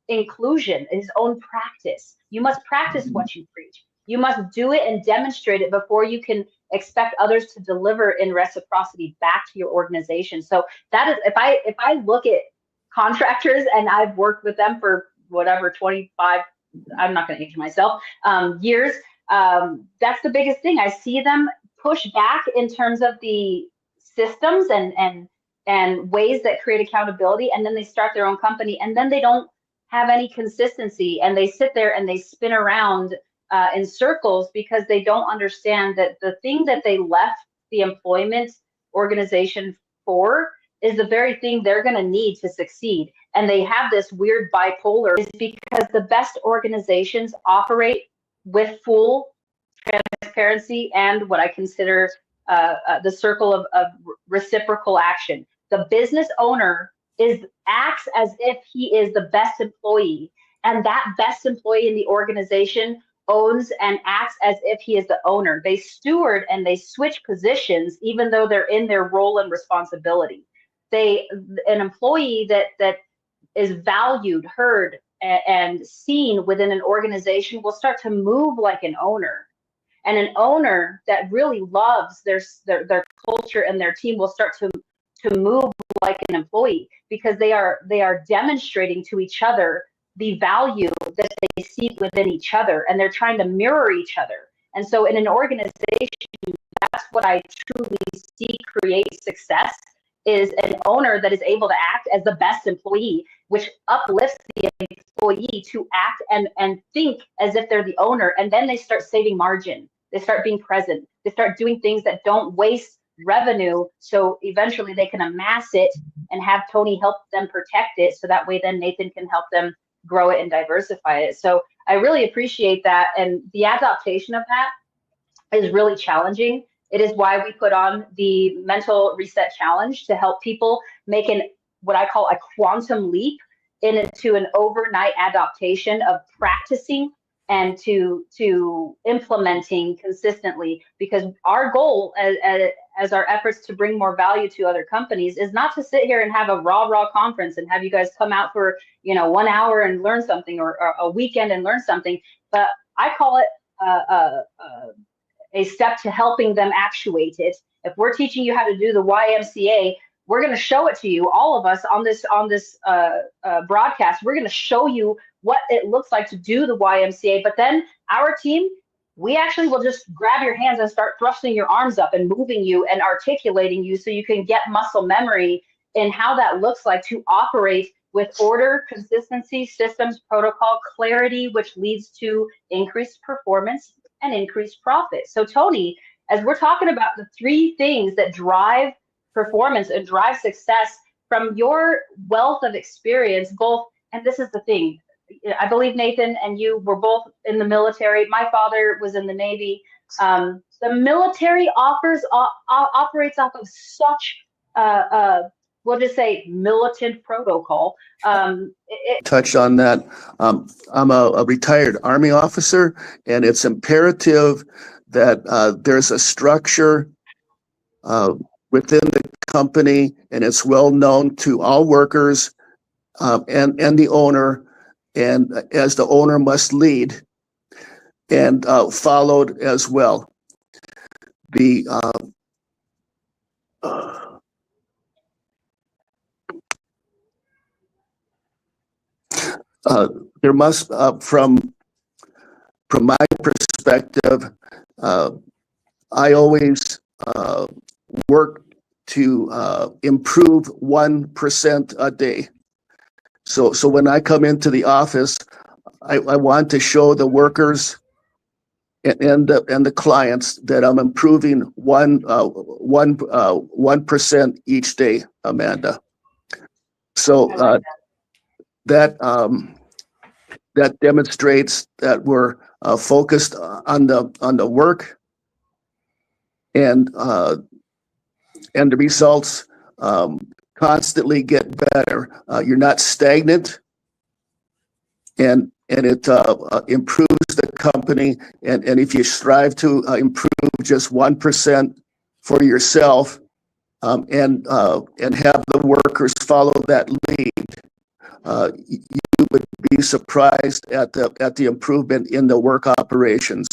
inclusion, his own practice. You must practice what you preach. You must do it and demonstrate it before you can expect others to deliver in reciprocity back to your organization. So that is, if I look at contractors, and I've worked with them for whatever 25, I'm not going to age myself, years, that's the biggest thing. I see them push back in terms of the systems and ways that create accountability, and then they start their own company, and then they don't have any consistency, and they sit there and they spin around in circles because they don't understand that the thing that they left the employment organization for is the very thing they're going to need to succeed. And they have this weird bipolar, is because the best organizations operate with full transparency and what I consider the circle of reciprocal action. The business owner acts as if he is the best employee, and that best employee in the organization owns and acts as if he is the owner. They steward and they switch positions even though they're in their role and responsibility. An employee that is valued, heard, and seen within an organization will start to move like an owner. And an owner that really loves their culture and their team will start to move like an employee, because they are demonstrating to each other the value that they see within each other, and they're trying to mirror each other. And so in an organization, that's what I truly see create success, is an owner that is able to act as the best employee, which uplifts the employee to act and think as if they're the owner. And then they start saving margin. They start being present. They start doing things that don't waste revenue. So eventually they can amass it and have Tony help them protect it. So that way then Nathan can help them grow it and diversify it. So I really appreciate that. And the adaptation of that is really challenging. It is why we put on the mental reset challenge to help people make what I call a quantum leap into an overnight adaptation of practicing and to implementing consistently. Because our goal as our efforts to bring more value to other companies is not to sit here and have a raw conference and have you guys come out for 1 hour and learn something, or a weekend and learn something, but I call it a step to helping them actuate it. If we're teaching you how to do the YMCA, we're going to show it to you, all of us on this broadcast. We're going to show you what it looks like to do the YMCA. But then our team, we actually will just grab your hands and start thrusting your arms up and moving you and articulating you so you can get muscle memory in how that looks like to operate with order, consistency, systems, protocol, clarity, which leads to increased performance and increased profit. So Tony, as we're talking about the 3 things that drive performance and drive success from your wealth of experience, both, and this is the thing, I believe Nathan and you were both in the military. My father was in the Navy. The military operates off of such, we'll just say, militant protocol. Touch on that. I'm a retired Army officer, and it's imperative that there's a structure within the company, and it's well known to all workers and the owner. and as the owner must lead, and followed as well. The there must, from my perspective, I always work to improve 1% a day. So when I come into the office, I want to show the workers and the clients that I'm improving 1% each day, Amanda. So that demonstrates that we're focused on the work, and the results constantly get better. You're not stagnant, and it improves the company. And if you strive to improve just 1% for yourself, and have the workers follow that lead, you would be surprised at the improvement in the work operations.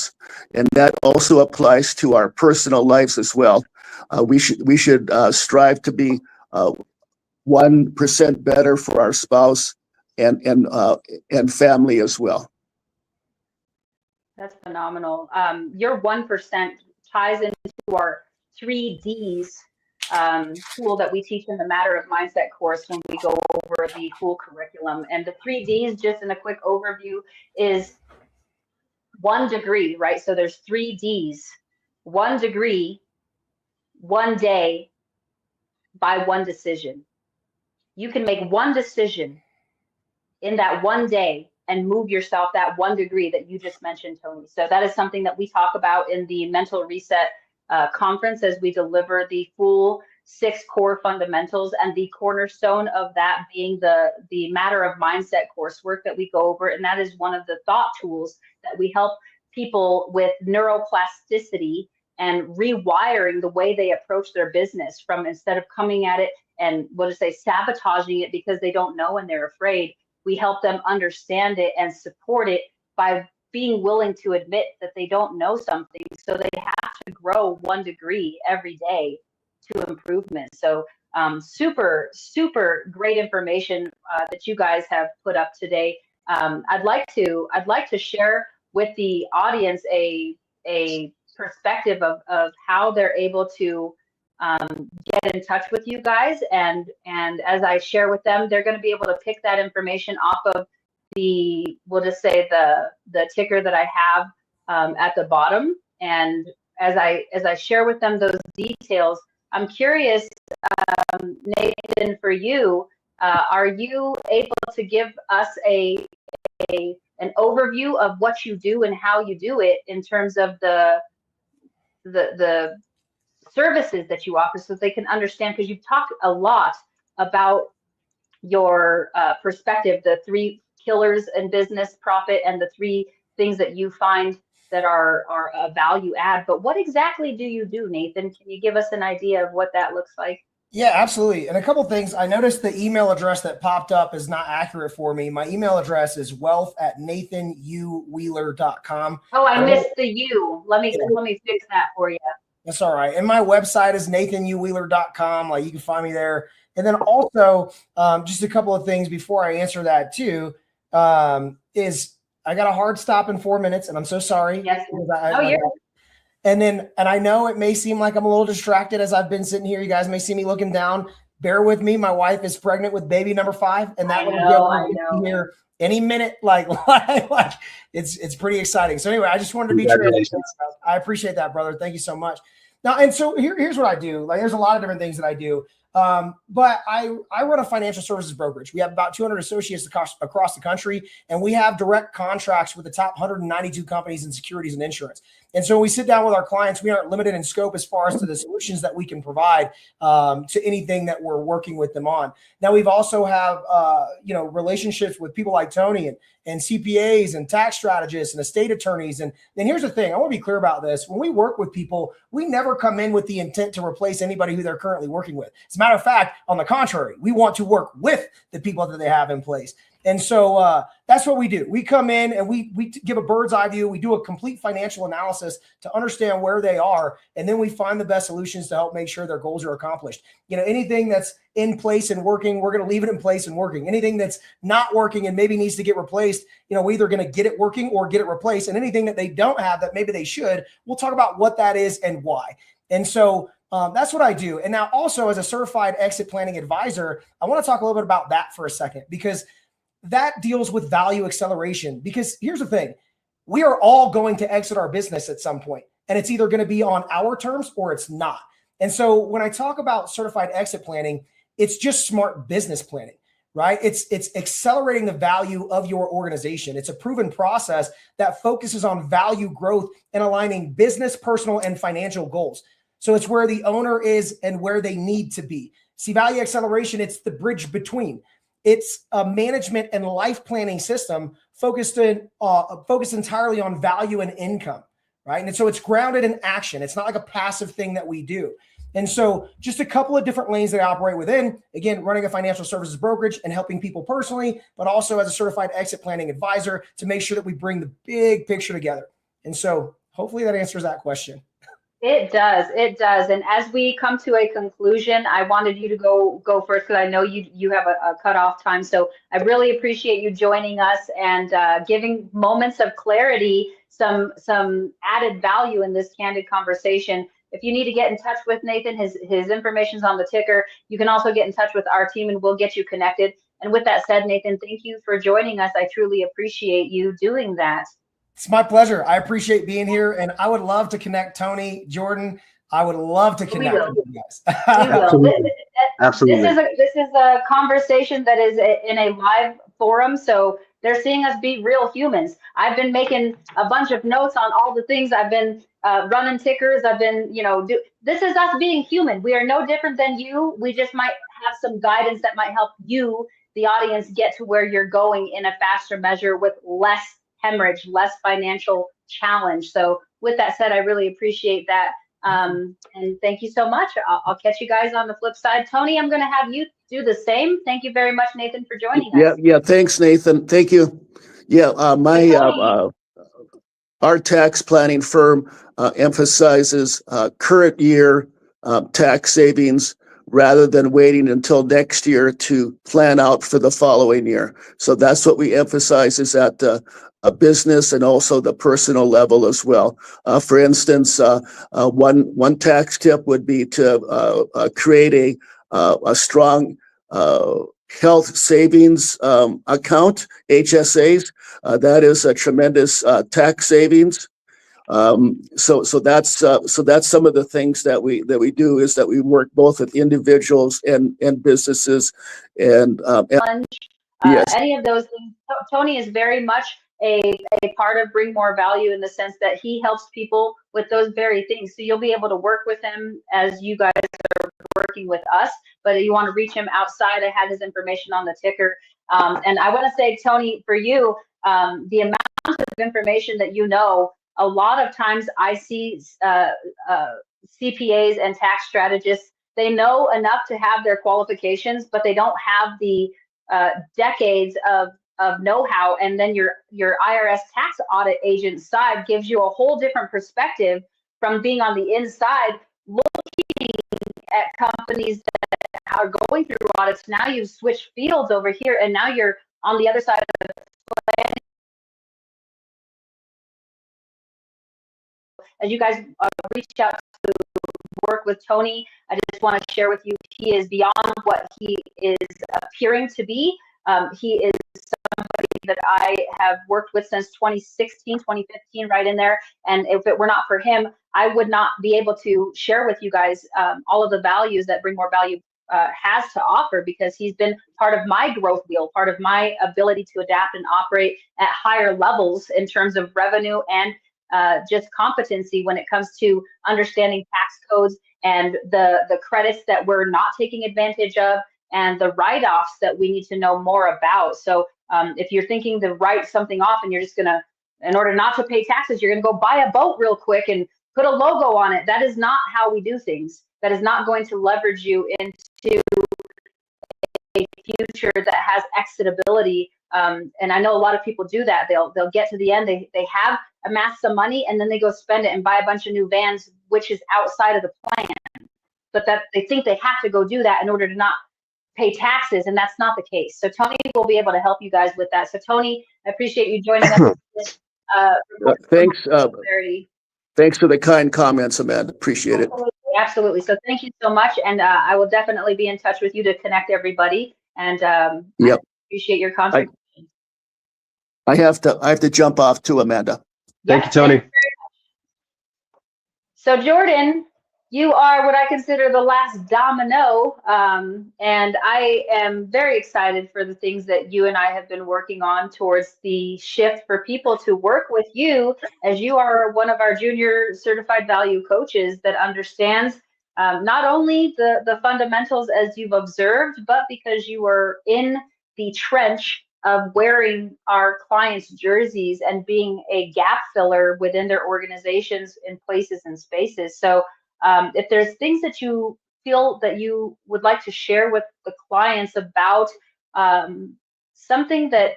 And that also applies to our personal lives as well. We should strive to be 1% better for our spouse and family as well. That's phenomenal. Your 1% ties into our 3Ds tool that we teach in the Matter of Mindset course when we go over the full curriculum. And the 3Ds, just in a quick overview, is 1 degree, right? So there's 3Ds: 1 degree, 1 day, by 1 decision. You can make 1 decision in that 1 day and move yourself that 1 degree that you just mentioned, Tony. So that is something that we talk about in the Mental Reset conference as we deliver the full 6 core fundamentals, and the cornerstone of that being the Matter of Mindset coursework that we go over. And that is one of the thought tools that we help people with neuroplasticity and rewiring the way they approach their business, from instead of coming at it and sabotaging it because they don't know and they're afraid. We help them understand it and support it by being willing to admit that they don't know something. So they have to grow 1 degree every day to improvement. So super, super great information that you guys have put up today. I'd like to share with the audience a perspective of how they're able to get in touch with you guys, and as I share with them, they're going to be able to pick that information off of the ticker that I have at the bottom. And as I share with them those details, I'm curious, Nathan, for you, are you able to give us an overview of what you do and how you do it in terms of the services that you offer, so they can understand? Because you've talked a lot about your perspective, the 3 killers in business: profit, and the 3 things that you find that are a value add. But what exactly do you do, Nathan? Can you give us an idea of what that looks like? Yeah, absolutely. And a couple of things. I noticed the email address that popped up is not accurate for me. My email address is wealth@nathanuwheeler.com. Oh, I missed the U. Let me fix that for you. That's all right. And my website is nathanuwheeler.com. Like, you can find me there. And then also, just a couple of things before I answer that too, is I got a hard stop in 4 minutes, and I'm so sorry. Yes. And I know it may seem like I'm a little distracted as I've been sitting here. You guys may see me looking down. Bear with me. My wife is pregnant with baby number 5, and that will be here any minute. Like it's pretty exciting. So anyway, I just wanted to be transparent. I appreciate that, brother. Thank you so much. Now, and so here's what I do. Like, there's a lot of different things that I do. But I run a financial services brokerage. We have about 200 associates across the country, and we have direct contracts with the top 192 companies in securities and insurance. And so when we sit down with our clients, we aren't limited in scope as far as to the solutions that we can provide to anything that we're working with them on. Now, we've also have relationships with people like Tony and CPAs and tax strategists and estate attorneys. And then here's the thing. I want to be clear about this. When we work with people, we never come in with the intent to replace anybody who they're currently working with. As a matter of fact, on the contrary, we want to work with the people that they have in place. And so that's what we do. We come in and we give a bird's eye view. We do a complete financial analysis to understand where they are. And then we find the best solutions to help make sure their goals are accomplished. You know, anything that's in place and working, we're going to leave it in place and working. Anything that's not working and maybe needs to get replaced, you know, we're either going to get it working or get it replaced. And anything that they don't have that maybe they should, we'll talk about what that is and why. And so that's what I do. And now also as a certified exit planning advisor, I want to talk a little bit about that for a second, because that deals with value acceleration. Because here's the thing, we are all going to exit our business at some point, and it's either going to be on our terms or it's not. And so when I talk about certified exit planning, it's just smart business planning, right? It's accelerating the value of your organization. It's a proven process that focuses on value growth and aligning business, personal, and financial goals. So it's where the owner is and where they need to be. See, value acceleration, it's the bridge between. It's a management and life planning system focused entirely on value and income, right? And so it's grounded in action. It's not like a passive thing that we do. And so just a couple of different lanes that I operate within, again, running a financial services brokerage and helping people personally, but also as a certified exit planning advisor to make sure that we bring the big picture together. And so hopefully that answers that question. It does. It does. And as we come to a conclusion, I wanted you to go first because I know you have a cutoff time. So I really appreciate you joining us and giving moments of clarity, some added value in this candid conversation. If you need to get in touch with Nathan, his information's on the ticker. You can also get in touch with our team and we'll get you connected. And with that said, Nathan, thank you for joining us. I truly appreciate you doing that. It's my pleasure. I appreciate being here, and I would love to connect Tony, Jordan. I would love to connect with you guys. Absolutely. Absolutely. This is a conversation that is in a live forum, so they're seeing us be real humans. I've been making a bunch of notes on all the things. I've been running tickers. I've been, this is us being human. We are no different than you. We just might have some guidance that might help you, the audience, get to where you're going in a faster measure with less hemorrhage, less financial challenge. So with that said, I really appreciate that. And thank you so much. I'll catch you guys on the flip side. Tony, I'm going to have you do the same. Thank you very much, Nathan, for joining us. Yeah. Thanks, Nathan. Thank you. Yeah. Our tax planning firm emphasizes current year tax savings rather than waiting until next year to plan out for the following year. So that's what we emphasize, is at a business and also the personal level as well. For instance, one tax tip would be to create a strong health savings account, HSAs. That is a tremendous tax savings. So that's some of the things that we do, is that we work both with individuals and businesses and yes. Any of those things. Tony is very much a part of Bring More Value in the sense that he helps people with those very things. So you'll be able to work with him as you guys are working with us, but you want to reach him outside. I have his information on the ticker. And I want to say, Tony, for you, the amount of information that you know, a lot of times I see CPAs and tax strategists, they know enough to have their qualifications, but they don't have the decades of know-how. And then your IRS tax audit agent side gives you a whole different perspective from being on the inside, looking at companies that are going through audits. Now you've switched fields over here, and now you're on the other side of the planning. As you guys reach out to work with Tony, I just want to share with you, he is beyond what he is appearing to be. He is somebody that I have worked with since 2016, 2015, right in there. And if it were not for him, I would not be able to share with you guys all of the values that Bring More Value has to offer, because he's been part of my growth wheel, part of my ability to adapt and operate at higher levels in terms of revenue and just competency when it comes to understanding tax codes and the credits that we're not taking advantage of, and the write-offs that we need to know more about. So if you're thinking to write something off and you're just gonna, in order not to pay taxes, you're gonna go buy a boat real quick and put a logo on it. That is not how we do things. That is not going to leverage you into a future that has exitability And I know a lot of people do that. They'll get to the end, they have amassed some money, and then they go spend it and buy a bunch of new vans, which is outside of the plan. But that they think they have to go do that in order to not pay taxes, and that's not the case. So Tony will be able to help you guys with that. So Tony, I appreciate you joining us. Thanks. Thanks for the kind comments, Amanda. Appreciate it. Absolutely. So thank you so much, and I will definitely be in touch with you to connect everybody. And Yep. I appreciate your contribution. I have to jump off too, Amanda. Thank you, Tony. So Jordan, you are what I consider the last domino, and I am very excited for the things that you and I have been working on towards the shift for people to work with you, as you are one of our junior certified value coaches that understands not only the fundamentals as you've observed, but because you are in the trench of wearing our clients' jerseys and being a gap filler within their organizations in places and spaces. So if there's things that you feel that you would like to share with the clients about something that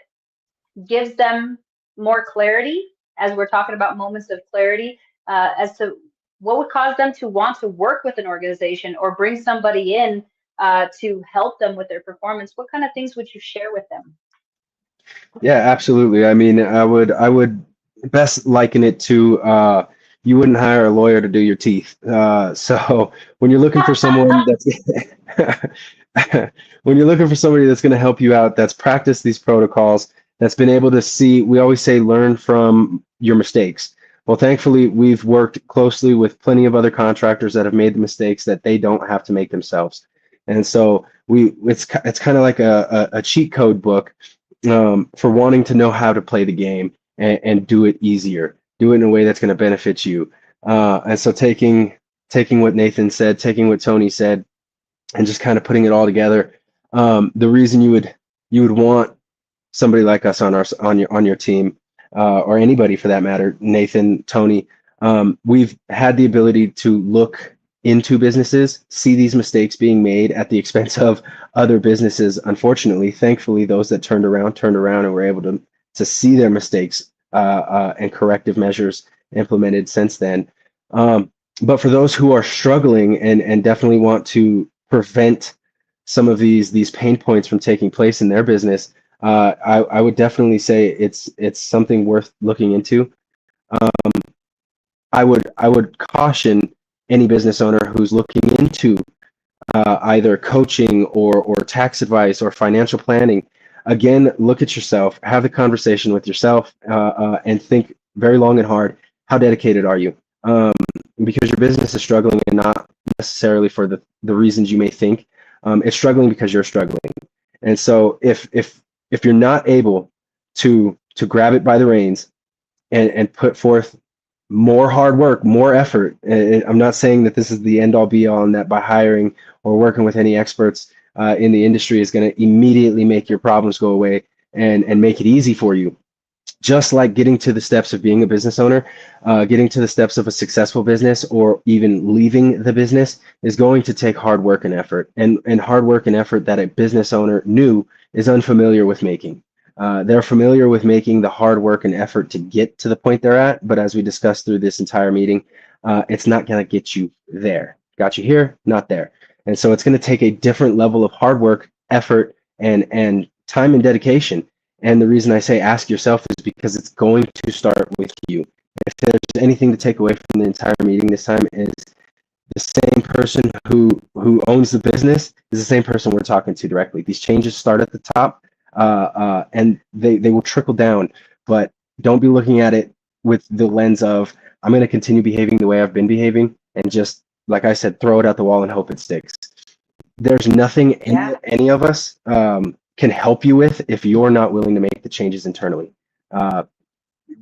gives them more clarity, as we're talking about moments of clarity, as to what would cause them to want to work with an organization or bring somebody in to help them with their performance, what kind of things would you share with them? Yeah, absolutely. I mean, I would best liken it to you wouldn't hire a lawyer to do your teeth. So when you're looking for someone that's when you're looking for somebody that's going to help you out, that's practiced these protocols, that's been able to see, we always say, learn from your mistakes. Well, thankfully, we've worked closely with plenty of other contractors that have made the mistakes that they don't have to make themselves. And so it's kind of like a cheat code book for wanting to know how to play the game and do it easier, do it in a way that's going to benefit you. And so taking what Nathan said, taking what Tony said, and just kind of putting it all together. The reason you would want somebody like us on your team, or anybody for that matter, Nathan, Tony, we've had the ability to look into businesses, see these mistakes being made at the expense of other businesses. Unfortunately, thankfully, those that turned around and were able to see their mistakes and corrective measures implemented since then. But for those who are struggling and definitely want to prevent some of these pain points from taking place in their business, I would definitely say it's something worth looking into. I would caution any business owner who's looking into either coaching or tax advice or financial planning. Again, look at yourself, have the conversation with yourself, and think very long and hard. How dedicated are you? Because your business is struggling, and not necessarily for the reasons you may think. It's struggling because you're struggling. And so if you're not able to grab it by the reins and put forth more hard work, more effort. I'm not saying that this is the end all be all, and that by hiring or working with any experts in the industry is going to immediately make your problems go away and make it easy for you. Just like getting to the steps of being a business owner, getting to the steps of a successful business, or even leaving the business, is going to take hard work and effort, and hard work and effort that a business owner new is unfamiliar with making. They're familiar with making the hard work and effort to get to the point they're at, but as we discussed through this entire meeting, it's not going to get you there. Got you here, not there. And so it's going to take a different level of hard work, effort, and time and dedication. And the reason I say ask yourself is because it's going to start with you. If there's anything to take away from the entire meeting this time, is the same person who owns the business is the same person we're talking to directly. These changes start at the top, and they will trickle down, but don't be looking at it with the lens of, I'm going to continue behaving the way I've been behaving, and just, like I said, throw it at the wall and hope it sticks. There's nothing any of us can help you with if you're not willing to make the changes internally.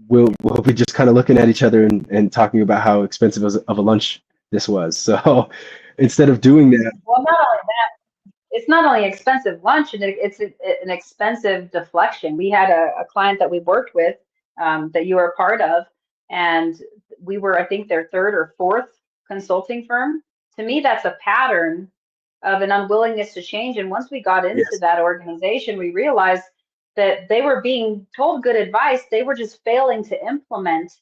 We'll be just kind of looking at each other and talking about how expensive of a lunch this was. So instead of doing that. Well, not only that, it's not only expensive lunch, and it's an expensive deflection. We had a client that we worked with that you were a part of, and we were, I think, their third or fourth consulting firm. To me, that's a pattern of an unwillingness to change. And once we got into that organization, we realized that they were being told good advice. They were just failing to implement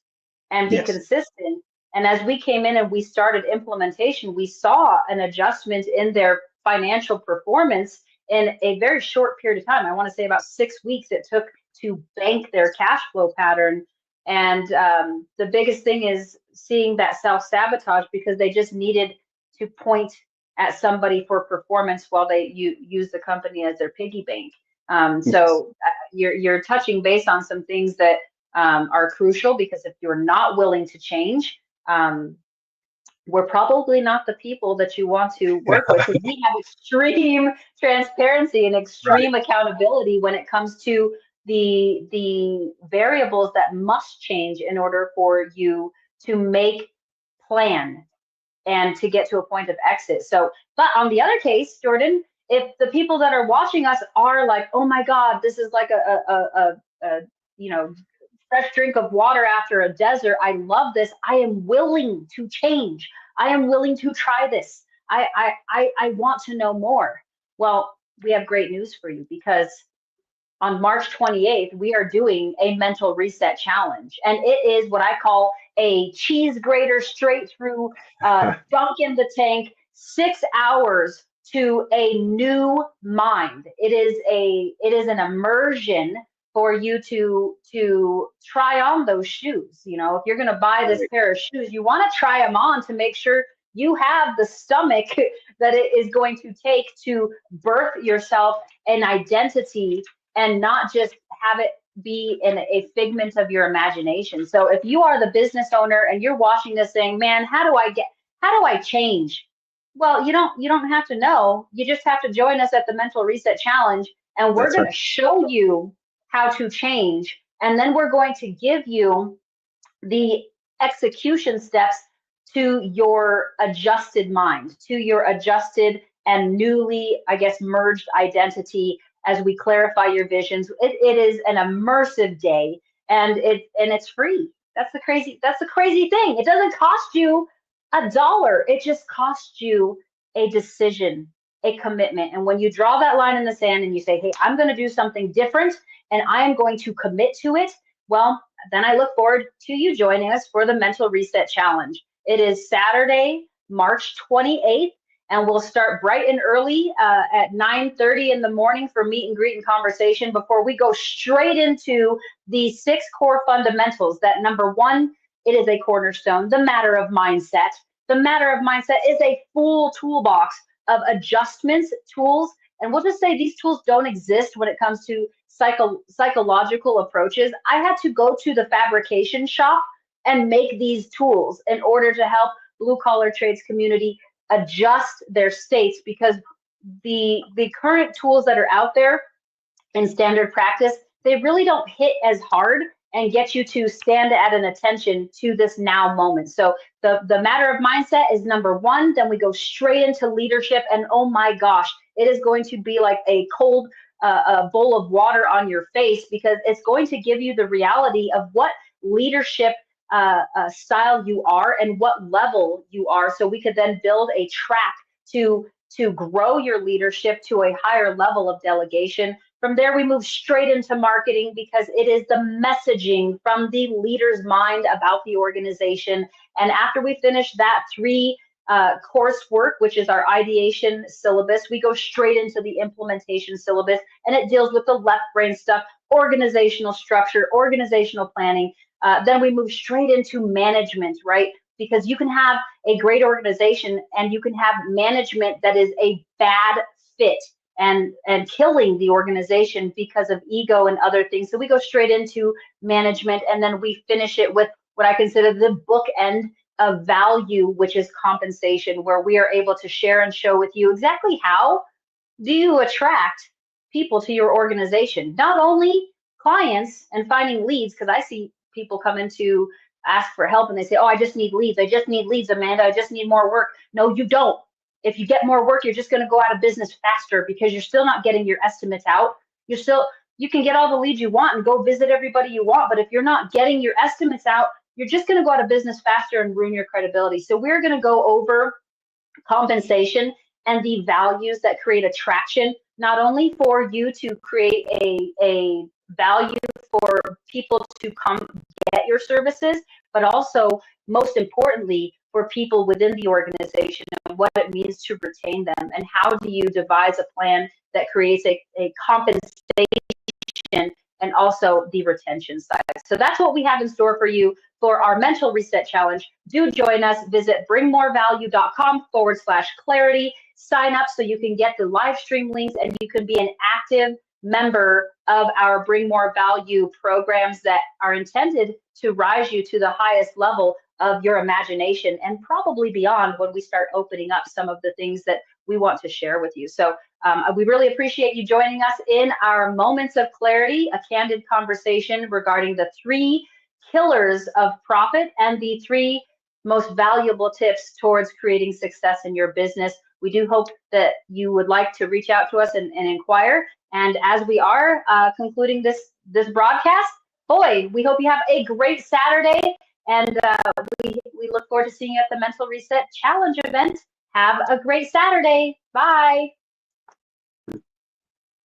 and be Yes. consistent. And as we came in and we started implementation, we saw an adjustment in their financial performance in a very short period of time. I want to say about 6 weeks it took to bank their cash flow pattern. And the biggest thing is seeing that self-sabotage, because they just needed to point at somebody for performance while they use the company as their piggy bank. So you're touching base on some things that are crucial, because if you're not willing to change, we're probably not the people that you want to work with, because we have extreme transparency and extreme accountability when it comes to the variables that must change in order for you to make plan and to get to a point of exit. So, but on the other case, Jordan, if the people that are watching us are like, oh my God, this is like a fresh drink of water after a desert. I love this. I am willing to change. I am willing to try this. I want to know more. Well, we have great news for you, because on March 28th, we are doing a mental reset challenge. And it is what I call a cheese grater straight through, dunk in the tank, 6 hours to a new mind. It is an immersion for you to try on those shoes. You know, if you're going to buy this pair of shoes, you want to try them on to make sure you have the stomach that it is going to take to birth yourself an identity, and not just have it be in a figment of your imagination. So if you are the business owner and you're watching this saying, man, how do I change? Well, you don't have to know. You just have to join us at the Mental Reset Challenge, and we're going to show you how to change. And then we're going to give you the execution steps to your adjusted mind, to your adjusted and newly, I guess, merged identity, as we clarify your visions. It is an immersive day, and it's free. That's the crazy thing. It doesn't cost you $1. It just costs you a decision, a commitment. And when you draw that line in the sand and you say, hey, I'm going to do something different and I am going to commit to it, well, then I look forward to you joining us for the Mental Reset Challenge. It is Saturday, March 28th. And we'll start bright and early at 9:30 in the morning for meet and greet and conversation, before we go straight into the 6 core fundamentals. That number 1, it is a cornerstone, the matter of mindset. The matter of mindset is a full toolbox of adjustments, tools, and we'll just say these tools don't exist when it comes to psychological approaches. I had to go to the fabrication shop and make these tools in order to help blue collar trades community adjust their states, because the current tools that are out there in standard practice, they really don't hit as hard and get you to stand at an attention to this now moment. So the matter of mindset is number 1. Then we go straight into leadership, and oh my gosh, it is going to be like a cold a bowl of water on your face, because it's going to give you the reality of what leadership style you are and what level you are, so we could then build a track to grow your leadership to a higher level of delegation. From there, we move straight into marketing, because it is the messaging from the leader's mind about the organization. And after we finish that 3 coursework, which is our ideation syllabus, we go straight into the implementation syllabus, and it deals with the left brain stuff, organizational structure, organizational planning. Then we move straight into management, right? Because you can have a great organization and you can have management that is a bad fit and killing the organization because of ego and other things. So we go straight into management, and then we finish it with what I consider the bookend of value, which is compensation, where we are able to share and show with you exactly how do you attract people to your organization. Not only clients and finding leads, because I see people come in to ask for help and they say, oh, I just need leads. I just need leads, Amanda. I just need more work. No, you don't. If you get more work, you're just going to go out of business faster, because you're still not getting your estimates out. You can get all the leads you want and go visit everybody you want, but if you're not getting your estimates out, you're just going to go out of business faster and ruin your credibility. So we're going to go over compensation and the values that create attraction not only for you to create a value for people to come get your services, but also, most importantly, for people within the organization and what it means to retain them, and how do you devise a plan that creates a compensation and also the retention side. So that's what we have in store for you for our mental reset challenge. Do join us. Visit bringmorevalue.com/clarity. Sign up so you can get the live stream links and you can be an active member of our Bring More Value programs that are intended to rise you to the highest level of your imagination and probably beyond when we start opening up some of the things that we want to share with you. So we really appreciate you joining us in our Moments of Clarity, a candid conversation regarding the 3 killers of profit and the 3 most valuable tips towards creating success in your business. We do hope that you would like to reach out to us and inquire. And as we are concluding this broadcast, boy, we hope you have a great Saturday. And we look forward to seeing you at the Mental Reset Challenge event. Have a great Saturday. Bye.